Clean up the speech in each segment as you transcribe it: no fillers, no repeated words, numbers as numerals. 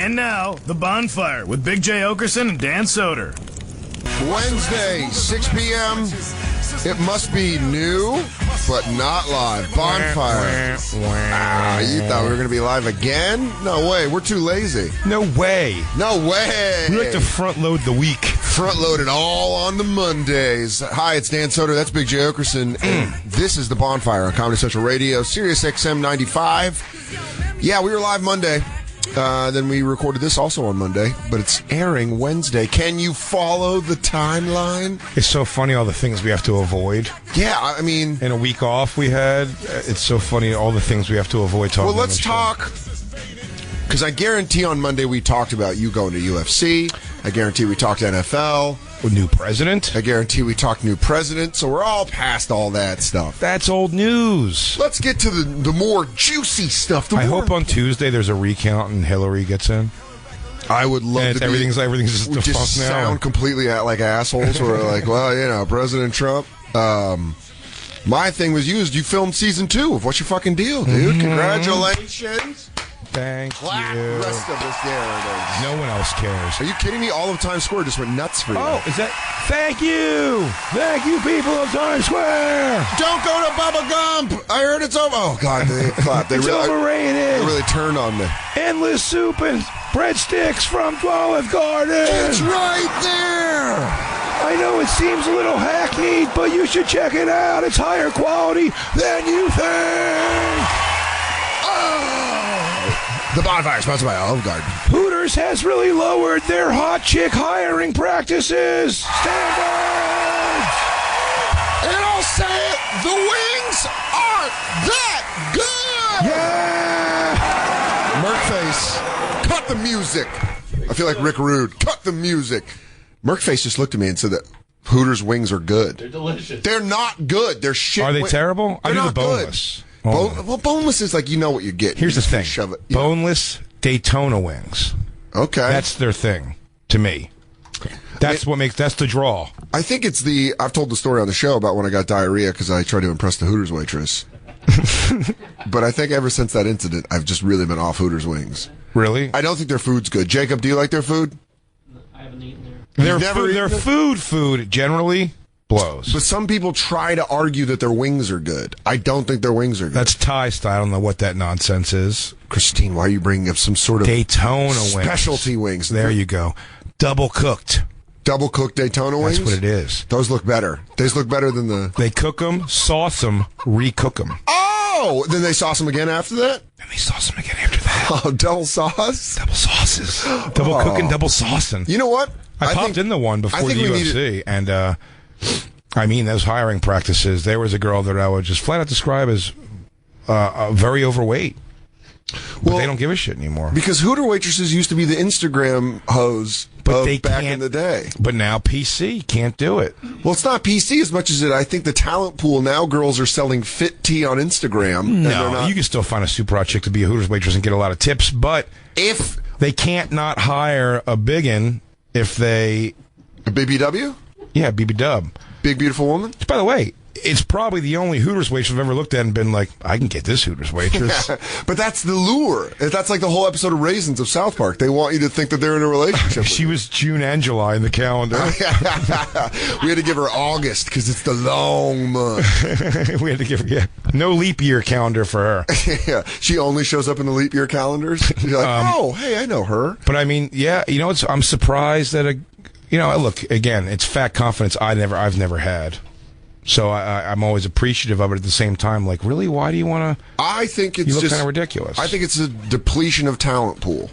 And now, The Bonfire with Big J. Oakerson and Dan Soder. Wednesday, 6 p.m. It must be new, but not live. Bonfire. You thought we were going to be live again? No way. We're too lazy. No way. No way. We like to front load the week. Front load it all on the Mondays. Hi, it's Dan Soder. That's Big J. Oakerson. And this is The Bonfire on Comedy Central Radio, Sirius XM 95. Yeah, we were live Monday. Then we recorded this also on Monday, but it's airing Wednesday. Can you follow the timeline? It's so funny, all the things we have to avoid. Yeah, I mean... In a week off we had, it's so funny, all the things we have to avoid talking about. Well, let's talk, because I guarantee on Monday we talked about you going to UFC. I guarantee we talked NFL. New president. I guarantee we talked new president, so we're all past all that stuff. That's old news. Let's get to the more juicy stuff. I hope on Tuesday there's a recount and Hillary gets in. I would love and to everything's just defunct now. Sound completely like assholes. We're like, well, you know, President Trump. My thing was you filmed season 2 of What's Your Fucking Deal, dude. Mm-hmm. Congratulations. Thank you. The rest of us there. No one else cares. Are you kidding me? All of Times Square just went nuts for you. Oh, is that... Thank you, people of Times Square. Don't go to Bubba Gump. I heard it's over. Oh God, they clapped. It's overrated. They really turned on me. Endless soup and breadsticks from Olive Garden. It's right there. I know it seems a little hackneyed, but you should check it out. It's higher quality than you think. The Bonfire, sponsored by Olive Garden. Hooters has really lowered their hot chick hiring practices standards. And I'll say it, the wings aren't that good. Yeah. Merkface, cut the music. I feel like Rick Rude. Cut the music. Merkface just looked at me and said that Hooters wings are good. They're delicious. They're not good. They're shit. Are they terrible? I do the boneless. Well, boneless is like you know what you get. Here's the thing. Shove it. Boneless Daytona wings. Okay. That's their thing, to me. That's the draw. I think it's I've told the story on the show about when I got diarrhea because I tried to impress the Hooters waitress. But I think ever since that incident, I've just really been off Hooters wings. Really? I don't think their food's good. Jacob, do you like their food? I haven't eaten there. Their food generally blows. But some people try to argue that their wings are good. I don't think their wings are good. That's Thai style. I don't know what that nonsense is. Christine, why are you bringing up some sort of Daytona specialty wings? There you go. Double cooked. Double cooked Daytona wings? That's what it is. Those look better. Those look better than the... They cook them, sauce them, recook them. Oh! Then they sauce them again after that? And they sauce them again after that. Oh, double sauce? Double sauces. Double cooking, double saucing. You know what? I popped in the one before the UFC, and I mean, those hiring practices, there was a girl that I would just flat out describe as very overweight. But they don't give a shit anymore. Because Hooter waitresses used to be the Instagram hoes back in the day. But now PC can't do it. Well, it's not PC as much as I think the talent pool now, girls are selling fit tea on Instagram. No, you can still find a super hot chick to be a Hooters waitress and get a lot of tips, but if they can't not hire a biggin if they... A BBW? Yeah, BB Dub. Big, beautiful woman? By the way, it's probably the only Hooters waitress I've ever looked at and been like, I can get this Hooters waitress. But that's the lure. That's like the whole episode of Raisins of South Park. They want you to think that they're in a relationship. She was June and July in the calendar. We had to give her August because it's the long month. We had to give her, no leap year calendar for her. Yeah, she only shows up in the leap year calendars. You're like, oh, hey, I know her. But I mean, I'm surprised that look, again, it's fat confidence I've never had. So I'm always appreciative of it at the same time. Like, really? Why do you want to? I think it's you look just kind of ridiculous. I think it's a depletion of talent pool.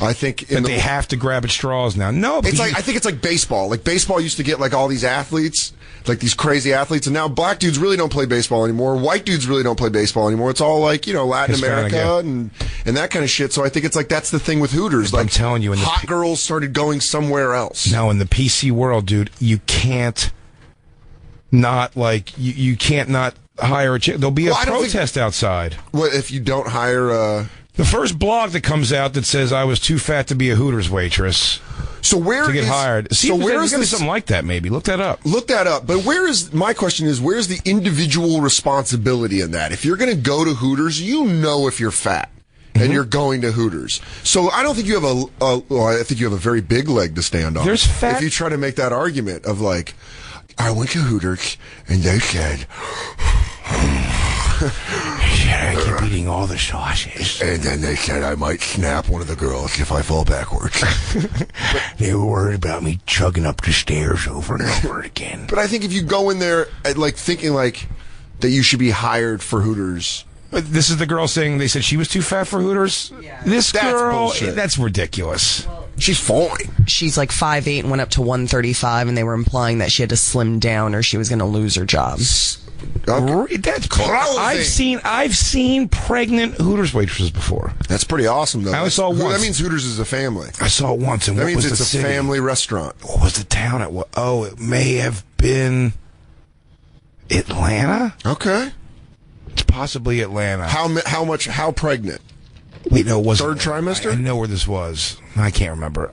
I think they have to grab at straws now. No, it's like I think it's like baseball. Like baseball used to get like all these athletes, like these crazy athletes, and now black dudes really don't play baseball anymore. White dudes really don't play baseball anymore. It's all like Latin America and that kind of shit. So I think it's like that's the thing with Hooters. Like, I'm telling you, hot girls started going somewhere else. No, in the PC world, dude, you can't. Not like you can't not hire a chick. There'll be a protest outside. What if you don't hire the first blog that comes out that says I was too fat to be a Hooters waitress? So where to get hired? See, so where is this, something like that? Maybe look that up. Look that up. But my question is, where's the individual responsibility in that? If you're going to go to Hooters, if you're fat. and you're going to Hooters. So I don't think you have I think you have a very big leg to stand on. There's fat. If you try to make that argument of like, I went to Hooters and they said, I keep eating all the sausages. and then they said I might snap one of the girls if I fall backwards. They were worried about me chugging up the stairs over and over again. But I think if you go in there like thinking like that you should be hired for Hooters. This is the girl saying they said she was too fat for Hooters? Yeah. This That's girl, bullshit. That's ridiculous. She's fine. She's like 5'8" and went up to 135, and they were implying that she had to slim down or she was going to lose her job. Okay. That's I've seen pregnant Hooters waitresses before. That's pretty awesome, though. I only saw it once. That means Hooters is a family. I saw it once, and That what means was it's the a city? family restaurant. What was the town? It may have been Atlanta. Okay. It's possibly Atlanta. How pregnant? Wait, no, it wasn't. Third trimester? I know where this was. I can't remember.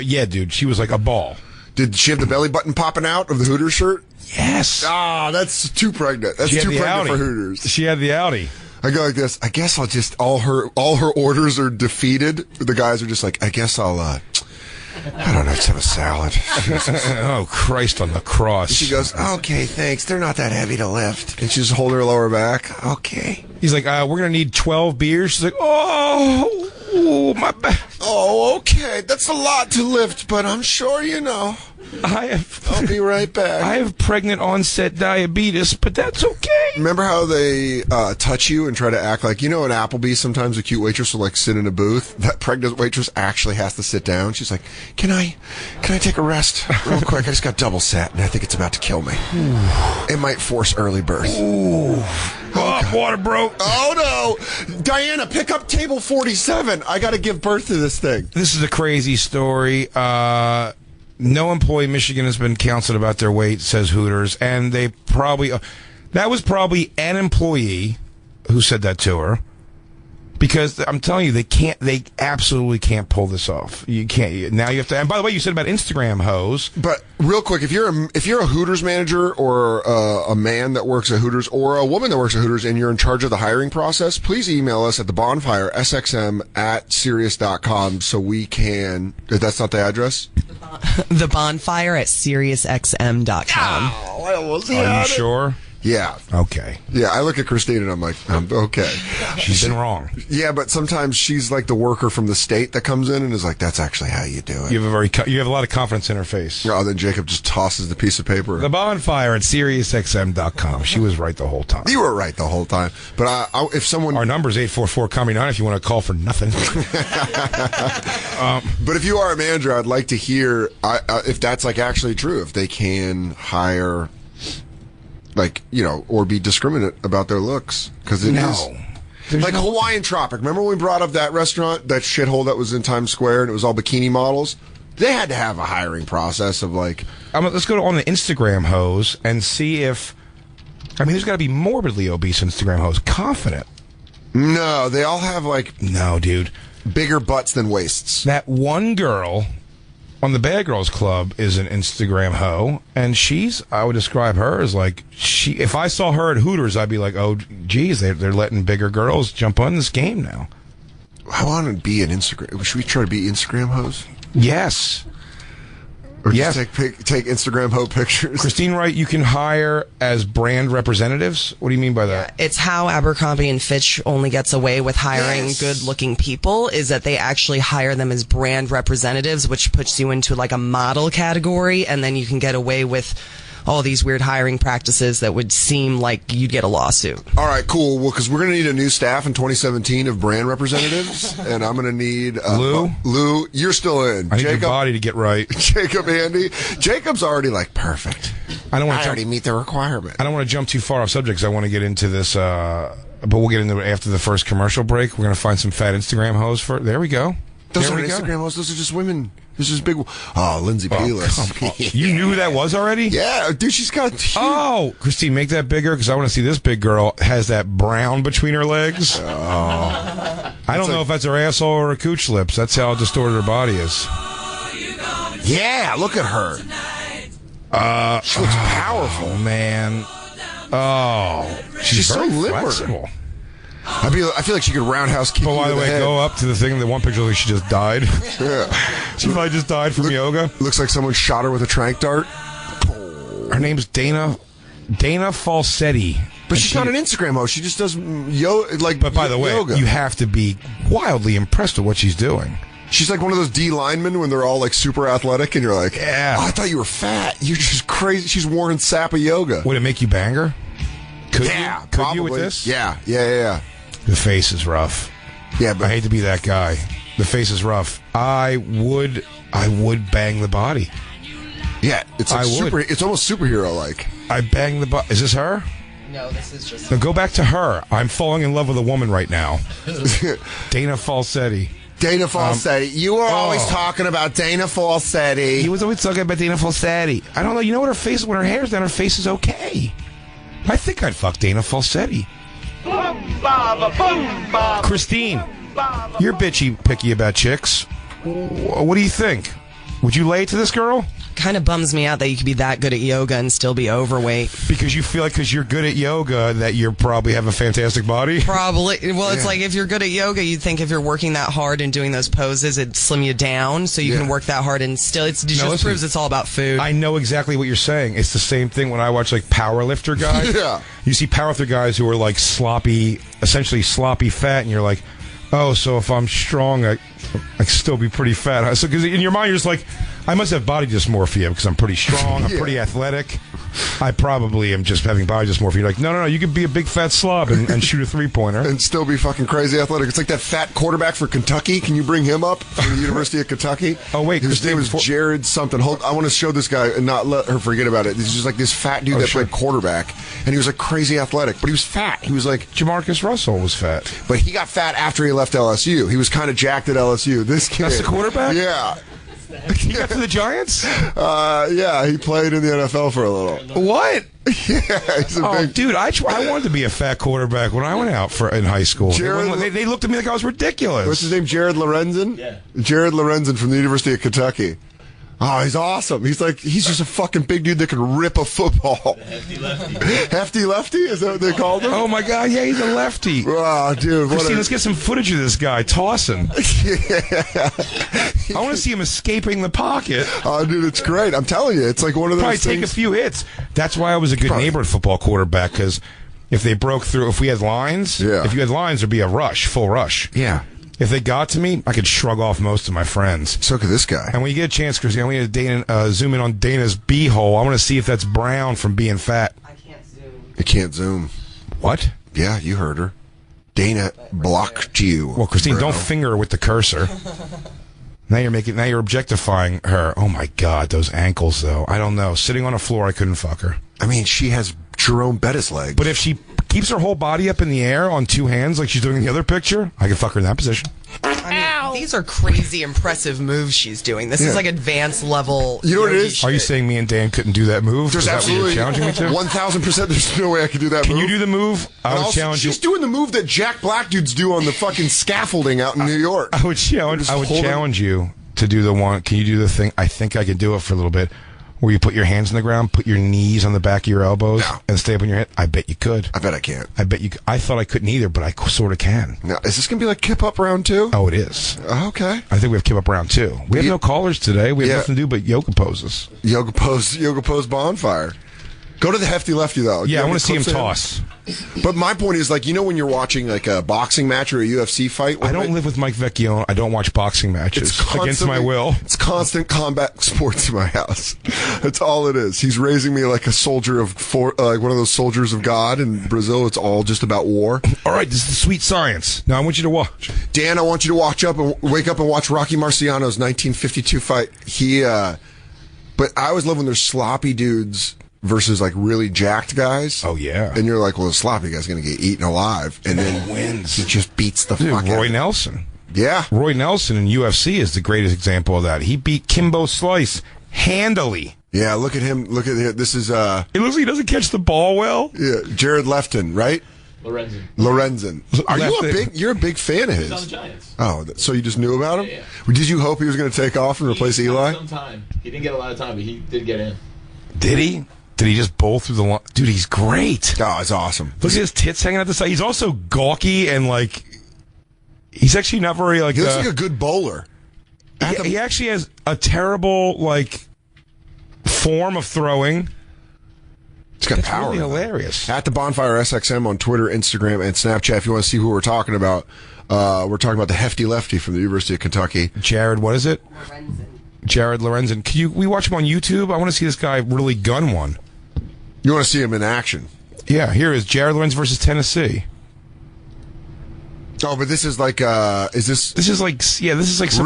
Yeah, dude, she was like a ball. Did she have the belly button popping out of the Hooters shirt? Yes. Ah, that's too pregnant. That's too pregnant for Hooters. She had the Audi. I go like this. I guess I'll just all her orders are defeated. The guys are just like, I guess I'll I don't know, just have a salad. Oh, Christ on the cross. She goes, okay, thanks. They're not that heavy to lift. And she just hold her lower back. Okay. He's like, we're going to need 12 beers. She's like, oh, my back. Oh, okay. That's a lot to lift, but I'm sure you know. I'll be right back. I have pregnant onset diabetes, but that's okay. Remember how they touch you and try to act like, in Applebee's sometimes a cute waitress will like sit in a booth. That pregnant waitress actually has to sit down. She's like, can I take a rest real quick? I just got double set and I think it's about to kill me. It might force early birth. Ooh. Water broke. Oh no. Diana, pick up table 47. I got to give birth to this thing. This is a crazy story. No employee in Michigan has been counseled about their weight, says Hooters, and they probably that was probably an employee who said that to her, because I'm telling you, they absolutely can't pull this off. You can't. Now you have to. And by the way, you said about Instagram hoes. But real quick, if you're a Hooters manager or a man that works at Hooters or a woman that works at Hooters and you're in charge of the hiring process, please email us at the Bonfire SXM@Sirius.com so we can. If that's not the address. The Bonfire at SiriusXM.com. Oh, I almost Are you sure? Yeah. Okay. Yeah, I look at Christine and I'm like, okay. She's been wrong. Yeah, but sometimes she's like the worker from the state that comes in and is like, that's actually how you do it. You have a lot of confidence in her face. Oh, then Jacob just tosses the piece of paper. The Bonfire at SiriusXM.com. She was right the whole time. You were right the whole time. But if someone... Our number is 844-COMEDY-9 if you want to call for nothing. But if you are a manager, I'd like to hear if that's like actually true. If they can hire... or be discriminate about their looks. Because it is. Like Hawaiian Tropic. Remember when we brought up that restaurant, that shithole that was in Times Square, and it was all bikini models? They had to have a hiring process of like... let's go on the Instagram hoes and see if... there's got to be morbidly obese Instagram hoes. Confident. No, they all have like... No, dude. Bigger butts than waists. That one girl... on the Bad Girls Club is an Instagram hoe, and I would describe her as like, if I saw her at Hooters, I'd be like, oh, geez, they're letting bigger girls jump on this game now. I want to be an Instagram. Should we try to be Instagram hoes? Yes. Or just take Instagram hoe pictures? Christine Wright, you can hire as brand representatives? What do you mean by that? It's how Abercrombie & Fitch only gets away with hiring good-looking people, is that they actually hire them as brand representatives, which puts you into like a model category, and then you can get away with all these weird hiring practices that would seem like you'd get a lawsuit. All right, cool. Well, because we're going to need a new staff in 2017 of brand representatives, and I'm going to need... Lou, you're still in. I need your body to get right. Jacob, Andy. Jacob's already like, perfect. I already meet the requirement. I don't want to jump too far off subject because I want to get into this, but we'll get into it after the first commercial break. We're going to find some fat Instagram hoes for... There we go. Those aren't Instagram hoes. Those are just women. This is big. Oh, Lindsay Pelis. You knew who that was already? Yeah, dude, she's got. Oh, Christine, make that bigger because I want to see this big girl has that brown between her legs. Oh, I don't know if that's her asshole or her cooch lips. That's how distorted her body is. Yeah, look at her. She looks powerful, man. Oh, she's so limber. Flexible. I feel like she could roundhouse kick you by the in way, head. go up to the thing. The one picture like she just died. Yeah. She probably just died from yoga. Looks like someone shot her with a tranq dart. Her name's Dana Falsetti. But she's not an Instagram host. She just does yoga. But by the way, yoga. you have to be wildly impressed with what she's doing. She's like one of those D linemen when they're all like super athletic, and you're like, yeah. Oh, I thought you were fat. You're just crazy. She's Warren Sapp of yoga. Would it make you bang her? Could you? Could probably. you with this? Yeah. The face is rough. Yeah, but I hate to be that guy. The face is rough. I would bang the body. Yeah, it's like it's almost superhero like. I bang the body. Is this her? No, this is just. No, go back to her. I'm falling in love with a woman right now. Dana Falsetti. Dana Falsetti. You were always talking about Dana Falsetti. He was always talking about Dana Falsetti. I don't know. You know what her face? When her hair's down, her face is okay. I think I'd fuck Dana Falsetti. Christine, you're picky about chicks. What do you think? Would you lay to this girl? Kind of bums me out that you could be that good at yoga and still be overweight. Because you feel like because you're good at yoga that you probably have a fantastic body? Probably. Well, it's like if you're good at yoga, you'd think if you're working that hard and doing those poses, it'd slim you down so you can work that hard and still. It just proves it's all about food. I know exactly what you're saying. It's the same thing when I watch like powerlifter guys. Yeah. You see powerlifter guys who are like essentially sloppy fat, and you're like, oh, so if I'm strong, I still be pretty fat. So because in your mind you're just like, I must have body dysmorphia because I'm pretty strong, I'm pretty athletic. I probably am just having body dysmorphia. You're like, no, you could be a big fat slob and shoot a 3-pointer. And still be fucking crazy athletic. It's like that fat quarterback for Kentucky. Can you bring him up from the University of Kentucky? Oh, wait. His name was Jared something. I want to show this guy and not let her forget about it. This is just like this fat dude that played quarterback. And he was like crazy athletic. But he was fat. He was like... Jamarcus Russell was fat. But he got fat after he left LSU. He was kind of jacked at LSU. This kid... That's the quarterback? Yeah. He got to the Giants? Yeah, he played in the NFL for a little. What? Yeah, he's a big... dude, I wanted to be a fat quarterback when I went out in high school. They looked at me like I was ridiculous. What's his name? Jared Lorenzen? Yeah. Jared Lorenzen from the University of Kentucky. Oh, he's awesome. He's just a fucking big dude that can rip a football. Hefty lefty. Hefty lefty? Is that what they called him? Oh my god, yeah, he's a lefty. Oh, dude. Christine, let's get some footage of this guy tossing. I want to see him escaping the pocket. Oh, dude, it's great. I'm telling you, it's like one of those Probably things. take a few hits. That's why I was a good neighborhood football quarterback, because if they broke through, if we had lines, if you had lines, there'd be a rush, full rush. Yeah. If they got to me, I could shrug off most of my friends. So could this guy. And when you get a chance, Christine, I want you to zoom in on Dana's beehole. I want to see if that's brown from being fat. I can't zoom. You can't zoom. What? Yeah, you heard her. Dana blocked you. Well, Christine, bro. don't finger her with the cursor. Now you're objectifying her. Oh my God, those ankles though. I don't know. Sitting on a floor, I couldn't fuck her. I mean, she has Jerome Bettis legs. But if she keeps her whole body up in the air on two hands like she's doing in the other picture, I can fuck her in that position. I mean, these are crazy impressive moves she's doing. This is like advanced level. You know what it yogi is? shit. Are you saying me and Dan couldn't do that move? There's Is that absolutely what you're challenging me to? 1,000%. There's no way I could do that. Can move. you do the move? I would Also, challenge you. she's doing the move that Jack Black dudes do on the fucking scaffolding out in New York. I would challenge you to do the one. Can you do the thing? I think I can do it for a little bit. Where you put your hands on the ground, put your knees on the back of your elbows, and stay up on your head. I bet you could. I bet I can't. I bet you. I thought I couldn't either, but I sort of can. Now, is this going to be like Kip Up Round 2? Oh, it is. Okay. I think we have Kip Up Round 2. We have no callers today. We have nothing to do but yoga poses. Yoga pose bonfire. Go to the Hefty Lefty, though. Yeah, I want to see him toss. But my point is, like, you know when you're watching, like, a boxing match or a UFC fight? I don't live with Mike Vecchione. I don't watch boxing matches against my will. It's constant combat sports in my house. That's all it is. He's raising me like a soldier of, like one of those soldiers of God in Brazil. It's all just about war. All right, this is the sweet science. Now I want you to watch. Dan, I want you to wake up and watch Rocky Marciano's 1952 fight. But I always love when there's sloppy dudes versus like really jacked guys. Oh yeah. And you're like, well, the sloppy guy's going to get eaten alive, and then wins. He just beats the fuck out Roy of him. Nelson. Yeah. Roy Nelson in UFC is the greatest example of that. He beat Kimbo Slice handily. Yeah, look at him. Look at it. This is It looks like he doesn't catch the ball well. Yeah, Jared Lefton, right? Lorenzen. You're a big fan of his. He's on the Giants. Oh, so you just knew about him? Yeah. Did you hope he was going to take off and replace Eli? Some time. He didn't get a lot of time, but he did get in. Did he? Did he just bowl through the line? Dude, he's great. Oh, it's awesome. Look at his tits hanging out the side. He's also gawky and like, he's actually not very like. He looks like a good bowler. He actually has a terrible like form of throwing. It's got power. Really hilarious. At the Bonfire SXM on Twitter, Instagram, and Snapchat. If you want to see who we're talking about, we're talking about the hefty lefty from the University of Kentucky. Jared, what is it? Jared Lorenzen. We watch him on YouTube? I want to see this guy really gun one. You want to see him in action? Yeah, here is Jared Lorenzen versus Tennessee. Oh, but this is like, is this? This is like some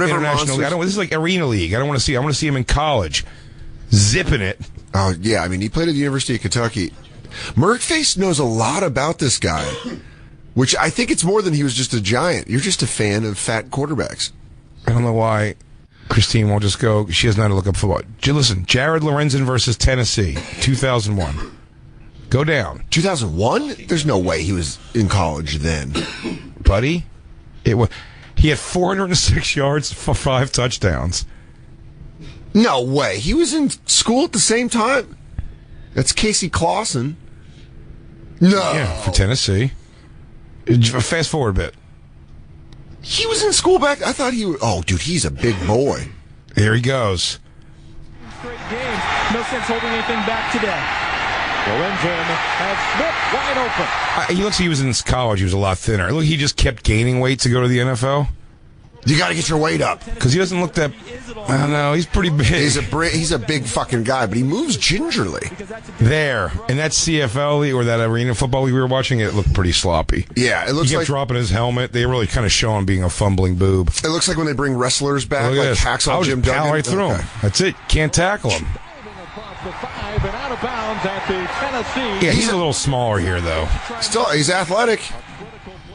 River international. Monsters? This is like Arena League. I want to see him in college, zipping it. Oh yeah, I mean he played at the University of Kentucky. Merkface knows a lot about this guy, which I think it's more than he was just a giant. You're just a fan of fat quarterbacks. I don't know why Christine won't just go. She doesn't know how to look up football. Listen, Jared Lorenzen versus Tennessee, 2001. Go down. 2001? There's no way he was in college then. Buddy, he had 406 yards for 5 touchdowns. No way. He was in school at the same time. That's Casey Clausen. No. Yeah, for Tennessee. Fast forward a bit. He was in school back. I thought he was. Oh, dude, he's a big boy. Here he goes. Straight games. No sense holding anything back today. Lorenzen has Smith wide open. He looks like he was in college. He was a lot thinner. Look, he just kept gaining weight to go to the NFL. You got to get your weight up. Because he doesn't look that. I don't know. He's pretty big. He's a big fucking guy, but he moves gingerly. There. And that CFL league or that arena football league we were watching, it looked pretty sloppy. Yeah, it looks he kept like dropping his helmet. They really kind of show him being a fumbling boob. It looks like when they bring wrestlers back, like Hacksaw Jim Duggan. Power right through him. That's it. Can't tackle him. Yeah, he's a little smaller here, though. Still, he's athletic.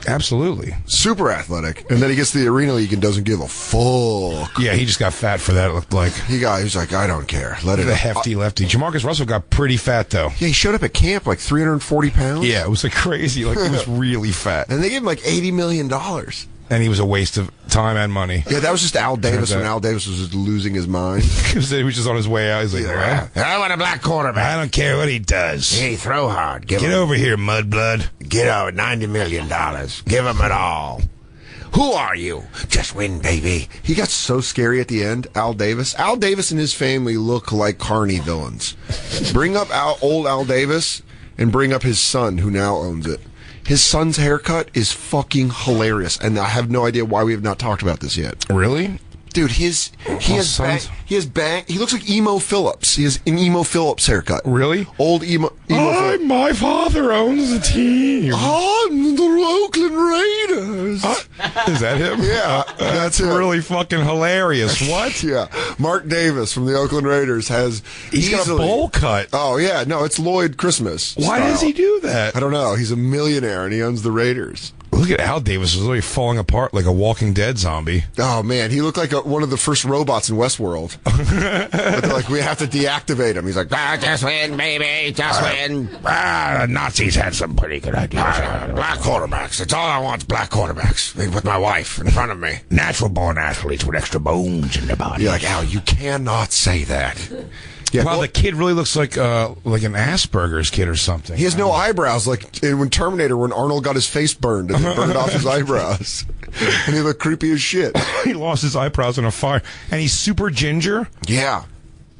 Absolutely. Super athletic. And then he gets to the Arena League and doesn't give a fuck. Yeah, he just got fat for that, it looked like. He's like, I don't care. Let it The hefty lefty. Jamarcus Russell got pretty fat, though. Yeah, he showed up at camp like 340 pounds. Yeah, it was like crazy. Like, he was really fat. And they gave him like $80 million. And he was a waste of time and money. Yeah, that was just Al Davis when Al Davis was just losing his mind. He was just on his way out. He's like, I want a black quarterback. I don't care what he does. Hey, throw hard. Get over here, mudblood. Get over $90 million. Give him it all. Who are you? Just win, baby. He got so scary at the end, Al Davis. Al Davis and his family look like Carney villains. Bring up old Al Davis and bring up his son, who now owns it. His son's haircut is fucking hilarious, and I have no idea why we have not talked about this yet. Really? Dude, he has bang. He looks like Emo Phillips. He has an Emo Phillips haircut. Really? Old Emo Phillips. My father owns the team. I'm the Oakland Raiders. Is that him? Yeah, that's really fucking hilarious. What? Yeah. Mark Davis from the Oakland Raiders He's got a bowl cut. Oh, yeah. No, it's Lloyd Christmas. Why does he do that? I don't know. He's a millionaire, and he owns the Raiders. Look at Al Davis. Is really falling apart like a Walking Dead zombie. Oh, man. He looked like one of the first robots in Westworld. But they're like, we have to deactivate him. He's like, just win, baby. Just win. The Nazis had some pretty good ideas. Black quarterbacks. That's all I want is black quarterbacks. With my wife in front of me. Natural-born athletes with extra bones in their body. You're like, Al, you cannot say that. Yeah, wow, the kid really looks like an Asperger's kid or something. He has no eyebrows, like when Terminator, when Arnold got his face burned and they burned off his eyebrows. And he looked creepy as shit. He lost his eyebrows in a fire. And he's super ginger? Yeah.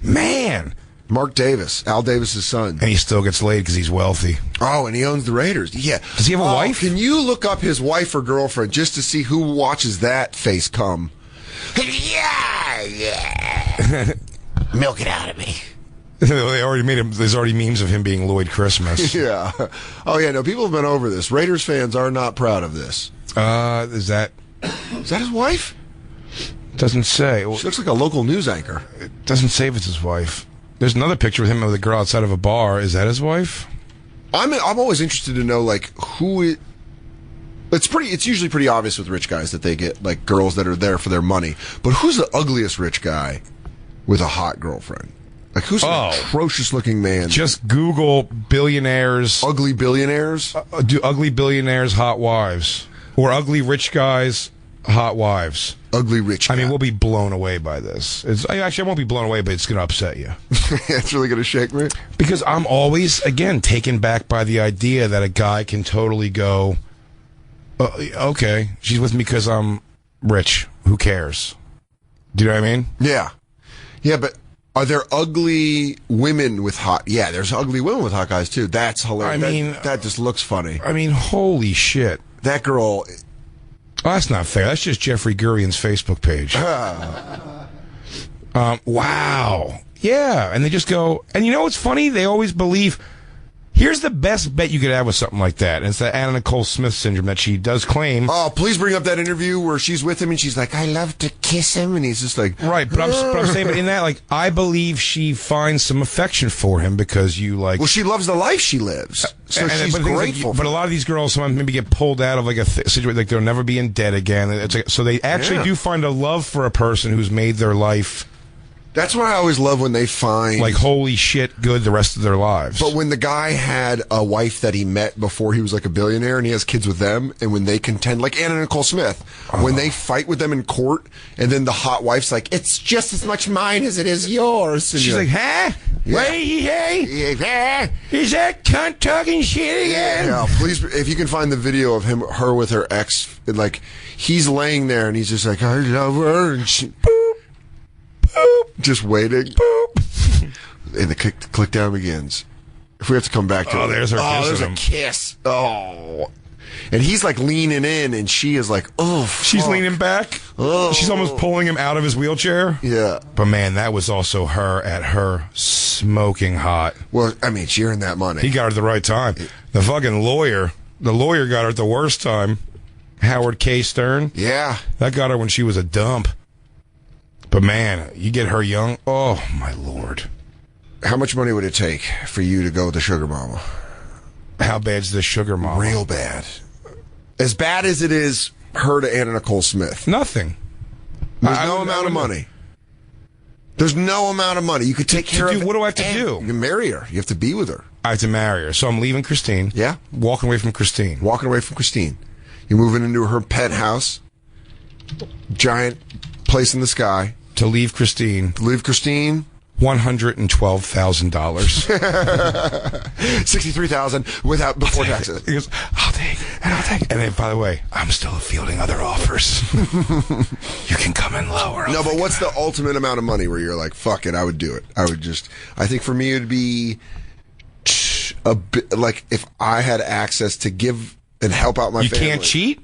Man. Mark Davis, Al Davis' son. And he still gets laid because he's wealthy. Oh, and he owns the Raiders. Yeah. Does he have a wife? Can you look up his wife or girlfriend just to see who watches that face come? Yeah. Milk it out of me. They already made him. There's already memes of him being Lloyd Christmas. Yeah. Oh yeah. No, people have been over this. Raiders fans are not proud of this. Is that his wife? Doesn't say. She looks like a local news anchor. It doesn't say if it's his wife. There's another picture with him with a girl outside of a bar. Is that his wife? I'm always interested to know like who it. It's usually pretty obvious with rich guys that they get like girls that are there for their money. But who's the ugliest rich guy with a hot girlfriend? Like, who's an atrocious-looking man? Just Google billionaires. Ugly billionaires? Do ugly billionaires hot wives. Or ugly rich guys hot wives. Ugly rich guy. I mean, we'll be blown away by this. Actually, I won't be blown away, but it's going to upset you. It's really going to shake me? Because I'm always, again, taken back by the idea that a guy can totally go, okay, she's with me because I'm rich. Who cares? Do you know what I mean? Yeah. Yeah, but are there ugly women with hot... Yeah, there's ugly women with hot guys, too. That's hilarious. I mean... That just looks funny. I mean, holy shit. That girl... Oh, that's not fair. That's just Jeffrey Gurian's Facebook page. Wow. Yeah. And they just go, and you know what's funny? They always believe, here's the best bet you could have with something like that. And it's that Anna Nicole Smith syndrome that she does claim. Oh, please bring up that interview where she's with him and she's like, I love to kiss him. And he's just like, right. But I'm saying, but in that, like, I believe she finds some affection for him because you like. Well, she loves the life she lives. So she's grateful. But a lot of these girls sometimes maybe get pulled out of like a situation, like they'll never be in debt again. It's like, so they actually do find a love for a person who's made their life. That's what I always love when they find... Like, holy shit, good the rest of their lives. But when the guy had a wife that he met before he was like a billionaire and he has kids with them, and when they contend, like Anna Nicole Smith, when they fight with them in court, and then the hot wife's like, it's just as much mine as it is yours. And she's like, huh? Yeah. Wait, hey? Is that cunt talking shit again? Yeah, please, if you can find the video of her with her ex, like, he's laying there and he's just like, I love her, and she... Boop. Just waiting. Boop. And the click down begins. If we have to come back to it. There's her kiss. Oh, there's a kiss. Oh. And he's like leaning in, and she is like, oh, she's leaning back. Oh. She's almost pulling him out of his wheelchair. Yeah. But man, that was also her at her smoking hot. Well, I mean, she earned that money. He got her at the right time. The fucking lawyer got her at the worst time. Howard K. Stern. Yeah. That got her when she was a dump. But man, you get her young. Oh my Lord! How much money would it take for you to go with the sugar mama? How bad's the sugar mama? Real bad. As bad as it is her to Anna Nicole Smith. Nothing. There's no amount of money. There's no amount of money. You could take care of. What do I have to do? You can marry her. You have to be with her. I have to marry her. So I'm leaving Christine. Yeah. Walking away from Christine. Walking away from Christine. You're moving into her penthouse. Giant place in the sky. To leave Christine. $112,000. $63,000 before taxes. He goes, I'll take. And then, by the way, I'm still fielding other offers. You can come in lower. No, but what's the ultimate amount of money where you're like, fuck it, I would do it. I think for me it would be a bit like if I had access to give and help out my family. You can't cheat?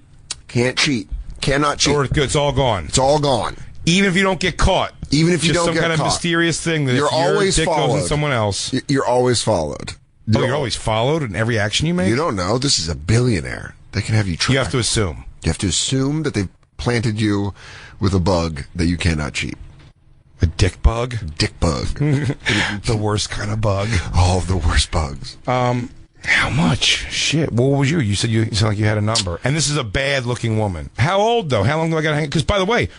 Can't cheat. Cannot cheat. Or it's all gone. It's all gone. Even if you don't get caught. Even if you just don't get some kind caught. of mysterious thing that you're always dick followed. Goes in someone else. You're always followed. You're always followed in every action you make? You don't know. This is a billionaire. They can have you tracked. You have to assume. You have to assume that they've planted you with a bug that you cannot cheat. A dick bug? Dick bug. The worst kind of bug. All of the worst bugs. How much? Shit. What was you? You said you sound like you had a number. And this is a bad-looking woman. How old, though? How long do I got to hang? Because, by the way,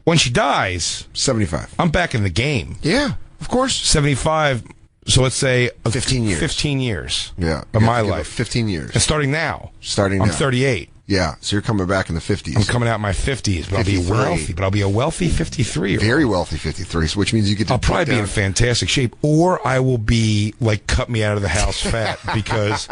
when she dies... 75. I'm back in the game. Yeah, of course. 75, so let's say... 15 years. 15 years. Yeah. Of my life. 15 years. And starting now. I'm 38. Yeah, so you're coming back in the 50s. I'm coming out in my 50s, but 53. I'll be wealthy. But I'll be a wealthy 53. Very wealthy 53, which means you get to... I'll probably be in fantastic shape, or I will be, like, cut me out of the house fat, because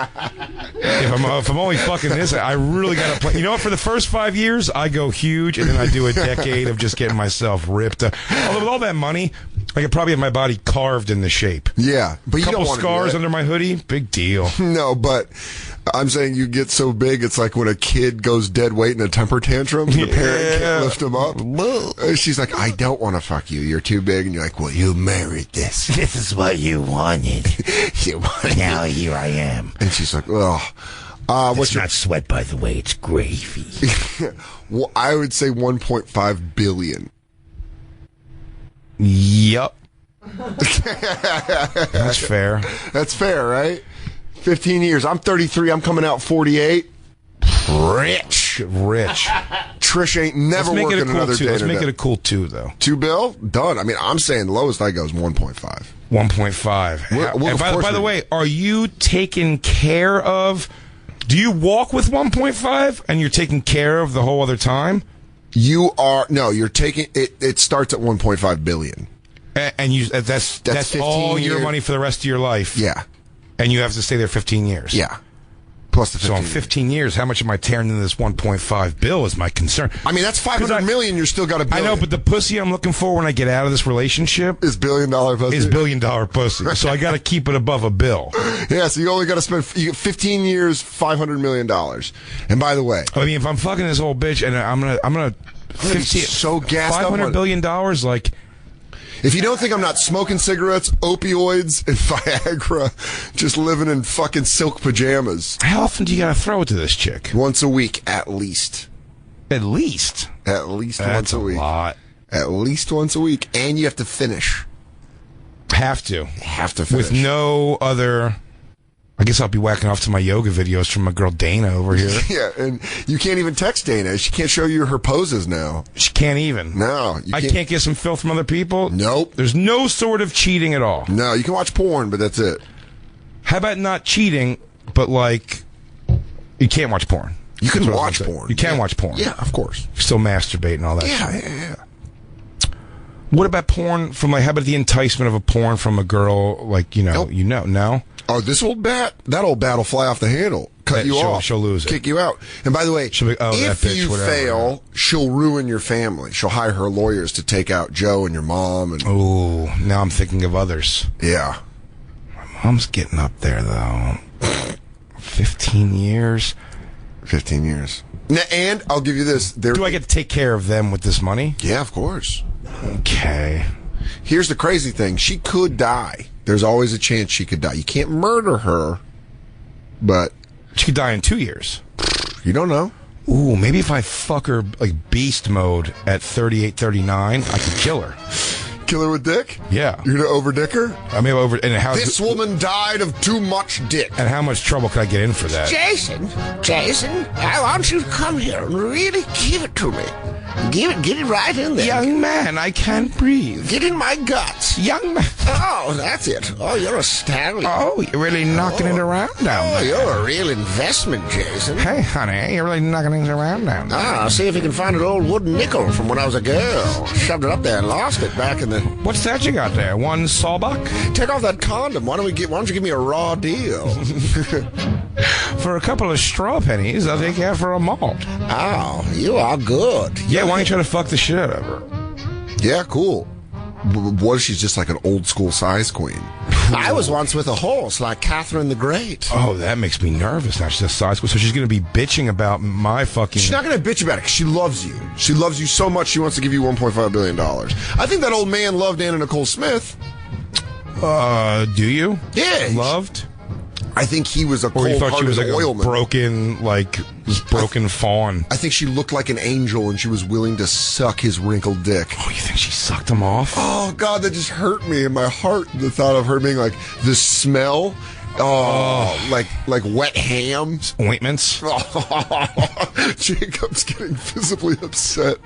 if I'm only fucking this, I really got to play... You know what, for the first 5 years, I go huge, and then I do a decade of just getting myself ripped. Although with all that money, I could probably have my body carved in the shape. Yeah, but you don't want to do that. Couple scars under my hoodie, big deal. No, but... I'm saying you get so big, it's like when a kid goes dead weight in a temper tantrum, the parent can't lift him up. She's like, I don't want to fuck you. You're too big. And you're like, well, you married this. This is what you wanted. Now here I am. And she's like, well, it's not sweat, by the way. It's gravy. Well, I would say 1.5 billion. Yep. That's fair. That's fair, right? 15 years. I'm 33. I'm coming out 48. Rich. Trish ain't never working another day. Let's make it a cool 2, though. 2 bill? Done. I mean, I'm saying the lowest I go is 1.5. 1.5. And by the way, are you taken care of Do you walk with 1.5 and you're taking care of the whole other time? You're taking it. It starts at 1.5 billion. And that's all your money for the rest of your life. Yeah. And you have to stay there 15 years. Yeah. Plus the 15 So in 15 years, how much am I tearing into this 1.5 bill is my concern. I mean, that's 500 million. You're still got a billion. I know, but the pussy I'm looking for when I get out of this relationship is $1 billion pussy. Is $1 billion pussy. So I got to keep it above a bill. Yeah, so you only got to spend 15 years, $500 million. And by the way, I mean, if I'm fucking this old bitch and I'm gonna 50 so gassed up $500 billion, like. If you don't think I'm not smoking cigarettes, opioids, and Viagra, just living in fucking silk pajamas. How often do you gotta throw it to this chick? Once a week, at least. At least? At least That's once a week. Lot. At least once a week. And you have to finish. Have to finish. With no other... I guess I'll be whacking off to my yoga videos from my girl Dana over here. Yeah, and you can't even text Dana. She can't show you her poses now. She can't even. No. I can't get some filth from other people? Nope. There's no sort of cheating at all. No, you can watch porn, but that's it. How about not cheating, but like, you can't watch porn? You can watch porn. You can watch porn. Yeah, of course. Still masturbate and all that shit. Yeah. What about porn from like, how about the enticement of a porn from a girl, like, no? Oh, that old bat will fly off the handle, cut you off, she'll lose it, kick you out. And by the way, if you fail, she'll ruin your family. She'll hire her lawyers to take out Joe and your mom. And oh, now I'm thinking of others. Yeah, my mom's getting up there though. 15 years. 15 years. And I'll give you this: do I get to take care of them with this money? Yeah, of course. Okay. Here's the crazy thing: she could die. There's always a chance she could die. You can't murder her, but she could die in 2 years. You don't know. Ooh, maybe if I fuck her like beast mode at 38, 39, I could kill her. Kill her with dick? Yeah. You're gonna over-dick her? I mean, this woman died of too much dick. And how much trouble could I get in for that? Jason, I want you to come here and really give it to me. Get it right in there. Young man, I can't breathe. Get in my guts. Young man. Oh, that's it. Oh, you're a stallion. Oh, you're really knocking it around down there. You're a real investment, Jason. Hey, honey, you're really knocking things around down there. See if you can find an old wooden nickel from when I was a girl. Shoved it up there and lost it back in the... What's that you got there? One sawbuck? Take off that condom. Why don't you give me a raw deal? For a couple of straw pennies, I'll take you for a malt. Oh, you are good. Yeah, why don't you try to fuck the shit out of her? Yeah, cool. What if she's just like an old school size queen? I was once with a horse like Catherine the Great. Oh, that makes me nervous now. She's a size queen. So she's going to be bitching about my fucking... She's not going to bitch about it because she loves you. She loves you so much she wants to give you $1.5 billion. I think that old man loved Anna Nicole Smith. Do you? Yeah. Loved? I think he was a Or you thought she cold-hearted was like oilman. a broken fawn. I think she looked like an angel and she was willing to suck his wrinkled dick. Oh, you think she sucked him off? Oh, God, that just hurt me in my heart. The thought of her being like, the smell. Oh, like wet ham. Ointments. Jacob's getting visibly upset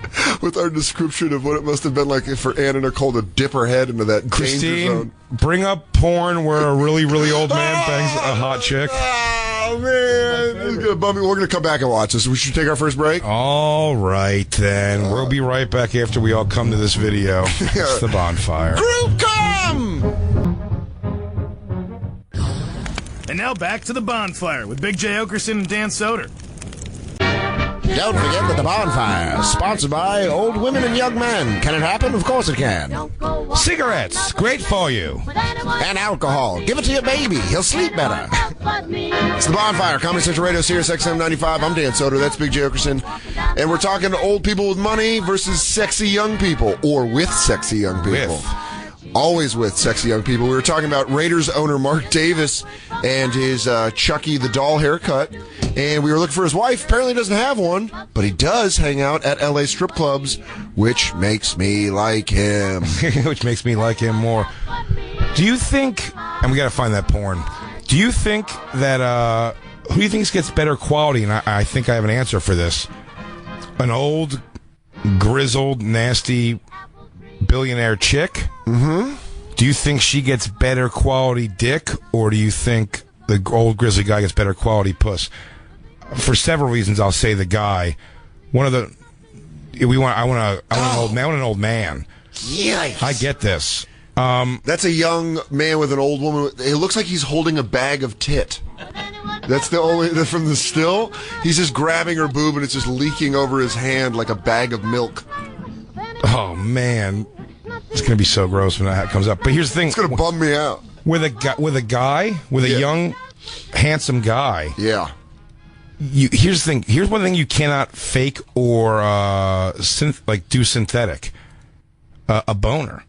with our description of what it must have been like for Anna Nicole to dip her head into that danger zone. Bring up porn where a really, really old man bangs a hot chick. Oh, man. This is gonna bum me. We're going to come back and watch this. We should take our first break. All right, then. We'll be right back after we all come to this video. It's the Bonfire. Crew, come! And now back to the Bonfire with Big J. Oakerson and Dan Soder. Don't forget that the Bonfire is sponsored by Old Women and Young Men. Can it happen? Of course it can. Cigarettes, great for you. And alcohol. Give it to your baby. He'll sleep better. It's the Bonfire, Comedy Central Radio, Sirius XM 95. I'm Dan Soder. That's Big J. Oakerson. And we're talking to old people with money versus sexy young people. Or with sexy young people. Always with sexy young people. We were talking about Raiders owner Mark Davis and his Chucky the doll haircut. And we were looking for his wife. Apparently he doesn't have one, but he does hang out at LA strip clubs, which makes me like him. Which makes me like him more. Do you think, and we got to find that porn, do you think that, who do you think gets better quality? And I think I have an answer for this. An old, grizzled, nasty billionaire chick? Mm-hmm. Do you think she gets better quality dick, or do you think the old grizzly guy gets better quality puss? for several reasons, I'll say the guy. One of the I want an old man. Yikes. I get this. That's a young man with an old woman. It looks like he's holding a bag of tit. That's the only from the still. He's just grabbing her boob and it's just leaking over his hand like a bag of milk. Oh man, it's gonna be so gross when that comes up. But here's the thing: it's gonna bum me out. With a young, handsome guy. Yeah. Here's the thing. Here's one thing you cannot fake or do synthetic. A boner.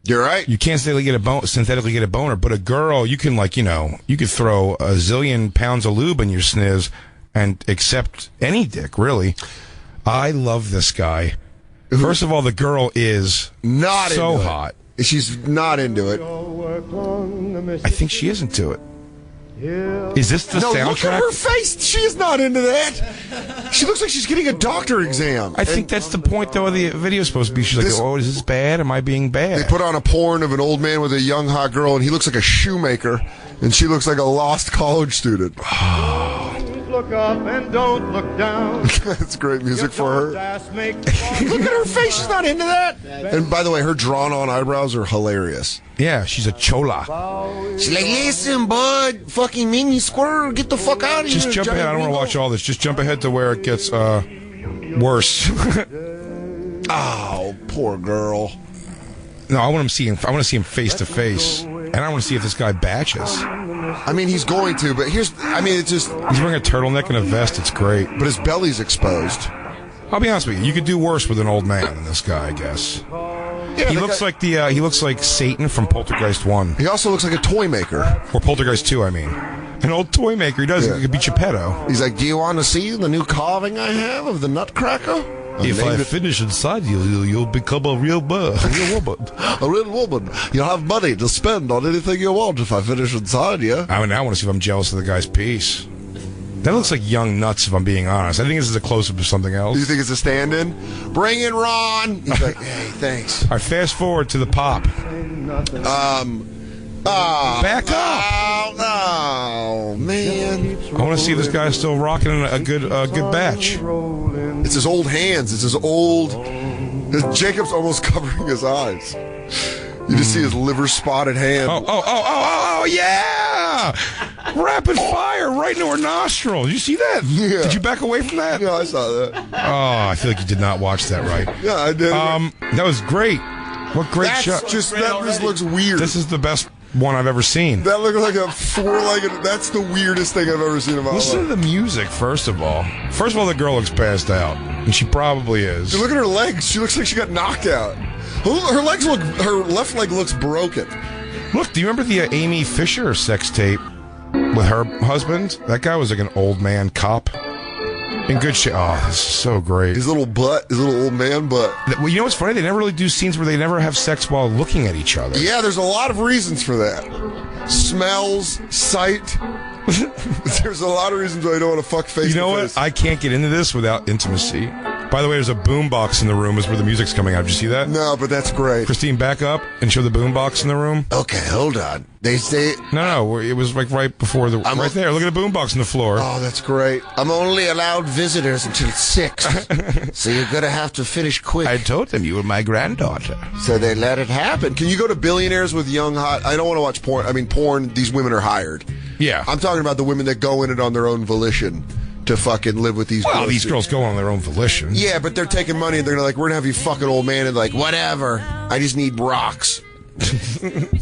You're right. You can't synthetically get a boner, but a girl, you can you could throw a zillion pounds of lube in your sniz and accept any dick, really. I love this guy. First of all, the girl is not so hot. She's not into it. I think she is into it. Is this the soundtrack? Look at her face. She is not into that. She looks like she's getting a doctor exam. I think that's the point, though, of the video supposed to be. She's like, oh, is this bad? Am I being bad? They put on a porn of an old man with a young, hot girl, and he looks like a shoemaker, and she looks like a lost college student. Look up and don't look down. That's great music for her. Look at her face. She's not into that. And by the way, her drawn-on eyebrows are hilarious. Yeah, she's a chola. She's like, listen, bud, fucking mini squirrel, get the fuck out of here. Just jump ahead. I don't want to watch all this. Just jump ahead to where it gets worse. Oh, poor girl. No, I want to see him face to face, and I want to see if this guy batches. I mean, he's going to, but it's just... He's wearing a turtleneck and a vest. It's great. But his belly's exposed. I'll be honest with you. You could do worse with an old man than this guy, I guess. Yeah, he looks like Satan from Poltergeist 1. He also looks like a toy maker. Or Poltergeist 2, I mean. An old toy maker. He does. Yeah. He could be Geppetto. He's like, do you want to see the new carving I have of the Nutcracker? If I finish inside you'll become a real woman. A real woman. You'll have money to spend on anything you want if I finish inside you. I mean, I want to see if I'm jealous of the guy's piece. That looks like young nuts, if I'm being honest. I think this is a close-up to something else. Do you think it's a stand-in? Bring in Ron! He's like, hey, thanks. All right, fast forward to the pop. Back up! Oh, man. I want to see if this guy's still rocking a good batch. It's his old hands. It's his old... Jacob's almost covering his eyes. You just see his liver-spotted hand. Oh, yeah! Rapid fire right into her nostril. Did you see that? Yeah. Did you back away from that? Yeah, I saw that. Oh, I feel like you did not watch that right. Yeah, I did. That was great. What great shot. That just looks weird. This is the best one I've ever seen. That looked like a four-legged... That's the weirdest thing I've ever seen in my life. Listen to the music, first of all. First of all, the girl looks passed out. And she probably is. Dude, look at her legs. She looks like she got knocked out. Her legs look... Her left leg looks broken. Look, do you remember the Amy Fisher sex tape with her husband? That guy was like an old man cop. In good shape. Oh, this is so great. His little old man butt. Well, you know what's funny? They never really do scenes where they never have sex while looking at each other. Yeah, there's a lot of reasons for that. Smells, sight. There's a lot of reasons why I don't want to fuck face to face. You know what? I can't get into this without intimacy. By the way, there's a boombox in the room. Is where the music's coming out. Did you see that? No, but that's great. Christine, back up and show the boombox in the room. Okay, hold on. They say... No, it was like right before the... right there. Look at the boombox on the floor. Oh, that's great. I'm only allowed visitors until 6. So you're going to have to finish quick. I told them you were my granddaughter. So they let it happen. Can you go to Billionaires with young hot... I don't want to watch porn. I mean, porn, these women are hired. Yeah. I'm talking about the women that go in it on their own volition to fucking live with these girls. Well, these girls go on their own volition. Yeah, but they're taking money and they're like, we're going to have you fucking old man and like, whatever. I just need rocks.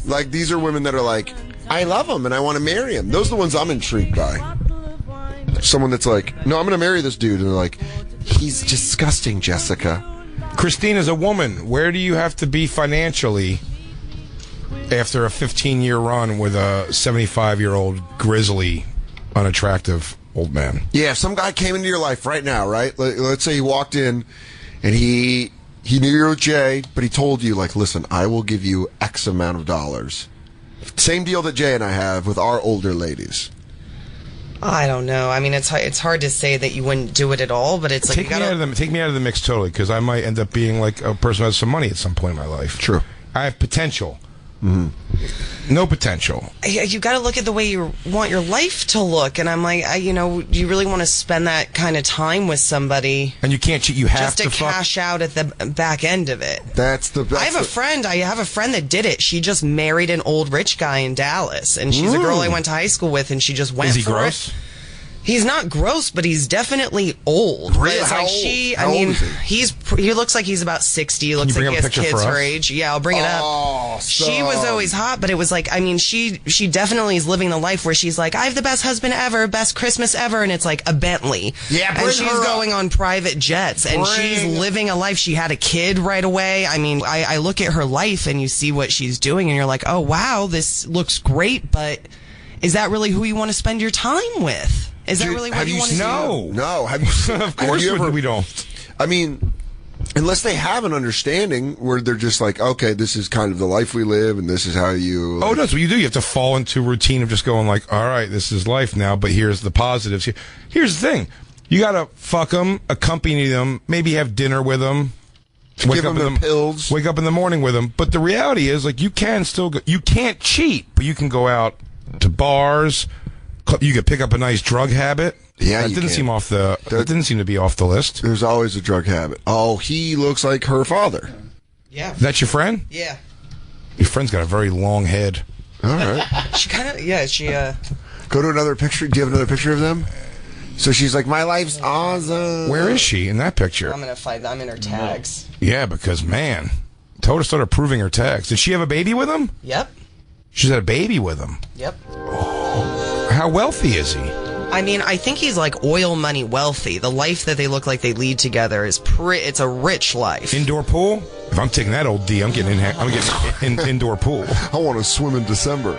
Like, these are women that are like, I love him and I want to marry him. Those are the ones I'm intrigued by. Someone that's like, no, I'm going to marry this dude. And they're like, he's disgusting, Jessica. Christine, as a woman, where do you have to be financially after a 15-year run with a 75-year-old grizzly, unattractive old man? Yeah, if some guy came into your life right now, right? Let's say he walked in and he knew you were Jay, but he told you, like, listen, I will give you X amount of dollars. Same deal that Jay and I have with our older ladies. I don't know. I mean, it's hard to say that you wouldn't do it at all, but it's like take me out of the mix totally, because I might end up being like a person who has some money at some point in my life. True. I have potential. Mm-hmm. No potential. You got to look at the way you want your life to look, and I'm like, you really want to spend that kind of time with somebody, and you can't cheat. You have just to cash out at the back end of it. I have a friend that did it. She just married an old rich guy in Dallas, and she's a girl I went to high school with, and she just went. Is he for gross? it. He's not gross, but he's definitely old. Really? It's like How old is he looks like he's about 60. He looks like he has kids her age. Yeah, I'll bring it up. She was always hot, but it was like, she definitely is living the life where she's like, I have the best husband ever, best Christmas ever, and it's like a Bentley. Yeah, and she's going on private jets, and she's living a life. She had a kid right away. I look at her life, and you see what she's doing, and you're like, oh wow, this looks great, but is that really who you want to spend your time with? Is that really what you want to do? No. Have you of course we don't. Unless they have an understanding where they're just like, okay, this is kind of the life we live, and this is how you... Oh, that's what you do. You have to fall into a routine of just going like, all right, this is life now, but here's the positives. Here's the thing. You got to fuck them, accompany them, maybe have dinner with them. Give them their pills. Wake up in the morning with them. But the reality is, like, you can't cheat, but you can go out to bars. You could pick up a nice drug habit. Yeah, that didn't seem to be off the list. There's always a drug habit. Oh, he looks like her father. Yeah. That's your friend? Yeah. Your friend's got a very long head. All right. She kind of, Go to another picture. Do you have another picture of them? So she's like, my life's awesome. Where is she in that picture? I'm in her tags. Yeah, because, man, Toda started approving her tags. Did she have a baby with him? Yep. She's had a baby with him. Yep. Oh, how wealthy is he? I think he's like oil money wealthy. The life that they look like they lead together is it's a rich life. Indoor pool? If I'm taking that old D, I'm getting in indoor pool. I want to swim in December.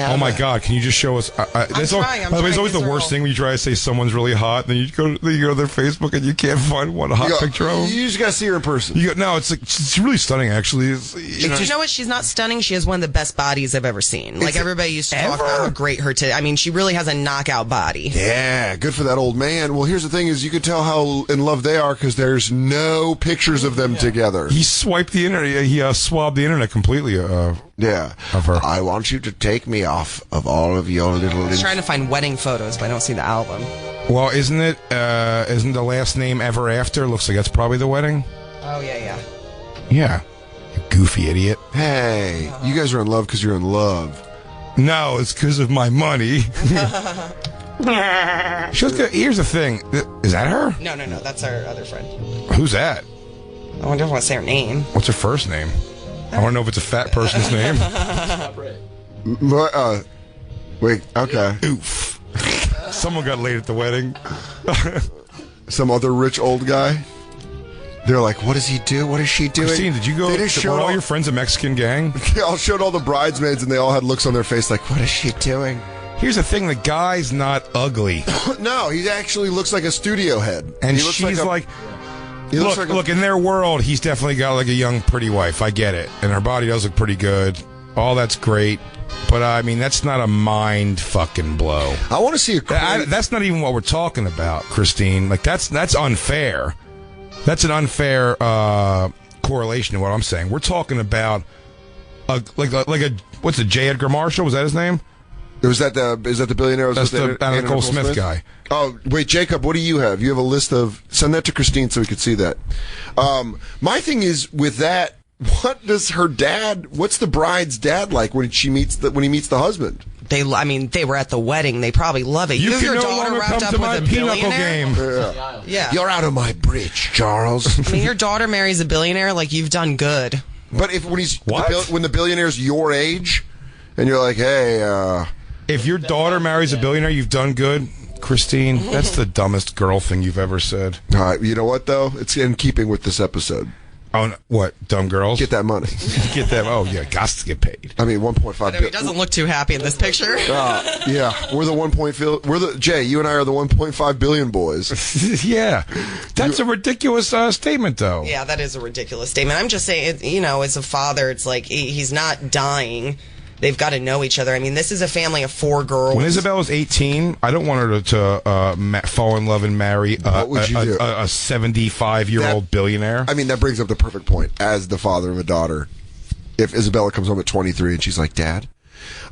Oh my God! Can you just show us? By the way, it's always the worst thing when you try to say someone's really hot, then you go to their Facebook and you can't find one hot picture of them. You just gotta see her in person. No, it's really stunning. Actually, Do you know what? She's not stunning. She has one of the best bodies I've ever seen. Like everybody used to talk about how great her she really has a knockout body. Yeah, good for that old man. Well, here's the thing: is you could tell how in love they are because there's no pictures of them together. He swiped the internet. He swabbed the internet completely. Of her. I want you to take me off of all of your little... I was trying to find wedding photos, but I don't see the album. Well, isn't the last name Ever After? Looks like that's probably the wedding. Oh, yeah. Yeah. You goofy idiot. Hey, you guys are in love because you're in love. No, it's because of my money. Here's the thing. Is that her? No. That's our other friend. Who's that? I wonder if I want to say her name. What's her first name? I want to know if it's a fat person's name. Wait, okay. Oof. Someone got laid at the wedding. Some other rich old guy. They're like, what does he do? What is she doing? Christine, did you go? Were all your friends a Mexican gang? They all showed all the bridesmaids, and they all had looks on their face like, what is she doing? Here's the thing: the guy's not ugly. No, he actually looks like a studio head. And she's like. Look, in their world, he's definitely got like a young, pretty wife. I get it. And her body does look pretty good. All that's great. But, that's not a mind fucking blow. I want to see that's not even what we're talking about, Christine. Like, that's unfair. That's an unfair correlation to what I'm saying. We're talking about, what's it, J. Edgar Marshall? Was that his name? Is that the billionaire? That's the Anna Nicole Smith guy. Oh, wait, Jacob, what do you have? You have a list of... Send that to Christine so we could see that. My thing is, with that, what does her dad... What's the bride's dad like when he meets the husband? They were at the wedding. They probably love it. You have your daughter wrapped up with a billionaire? Game. Yeah. You're out of my bridge, Charles. Your daughter marries a billionaire, like, you've done good. But when the billionaire's your age, and you're like, hey... If your daughter marries a billionaire, you've done good, Christine. That's the dumbest girl thing you've ever said. All right, you know what though? It's in keeping with this episode. Oh, what? Dumb girls? Get that money. Get that. Oh yeah, got to get paid. 1.5 billion. He doesn't look too happy in this picture. Yeah, we're the Jay. You and I are the 1.5 billion boys. Yeah, that's a ridiculous statement, though. Yeah, that is a ridiculous statement. I'm just saying, as a father, it's like he's not dying. they've got to know each other. I mean, this is a family of 4 girls. When Isabella's 18, I don't want her to fall in love and marry What would you do? a 75-year-old billionaire. I mean, that brings up the perfect point. As the father of a daughter, if Isabella comes home at 23 and she's like, Dad,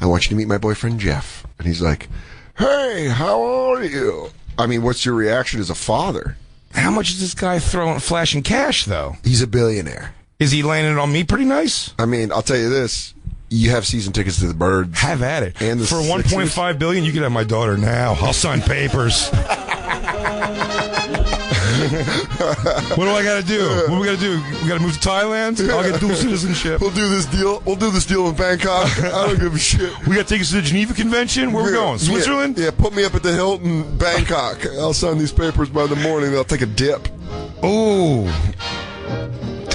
I want you to meet my boyfriend Jeff. And he's like, hey, how are you? I mean, what's your reaction as a father? How much is this guy flashing cash, though? He's a billionaire. Is he landing it on me pretty nice? I mean, I'll tell you this. You have season tickets to the Birds. Have at it. And for $1.5 billion, you can have my daughter now. I'll sign papers. What do I got to do? What do we got to do? We got to move to Thailand? I'll get dual citizenship. We'll do this deal. We'll do this deal in Bangkok. I don't give a shit. We got to take us to the Geneva Convention? Where we going? Switzerland? Yeah, put me up at the Hilton, Bangkok. I'll sign these papers by the morning. They'll take a dip. Ooh.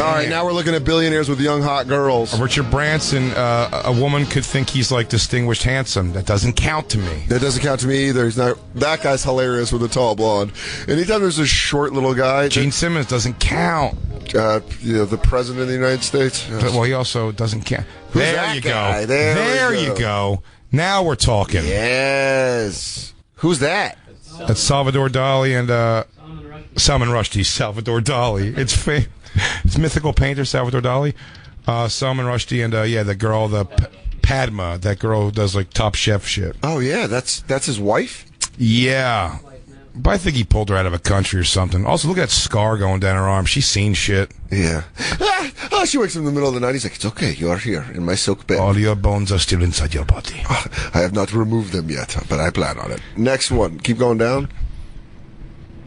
All right, now we're looking at billionaires with young, hot girls. Richard Branson, a woman could think he's like distinguished handsome. That doesn't count to me. That doesn't count to me either. He's not. That guy's hilarious with a tall blonde. Anytime there's a short little guy, Gene Simmons doesn't count. The president of the United States. But, well, he also doesn't count. Who's there that you guy? go. There we you go. go. Now we're talking. Yes. Who's that? That's Salvador Dali and Salman Rushdie. Salvador Dali. It's mythical painter Salvador Dali. Salman Rushdie and the girl, Padma, that girl who does like Top Chef shit. Oh yeah, that's his wife. Yeah. But I think he pulled her out of a country or something. Also, look at that scar going down her arm. She's seen shit. Yeah. She wakes up in the middle of the night. He's like, it's okay. You are here in my silk bed. All your bones are still inside your body. I have not removed them yet, but I plan on it. Next one. Keep going down.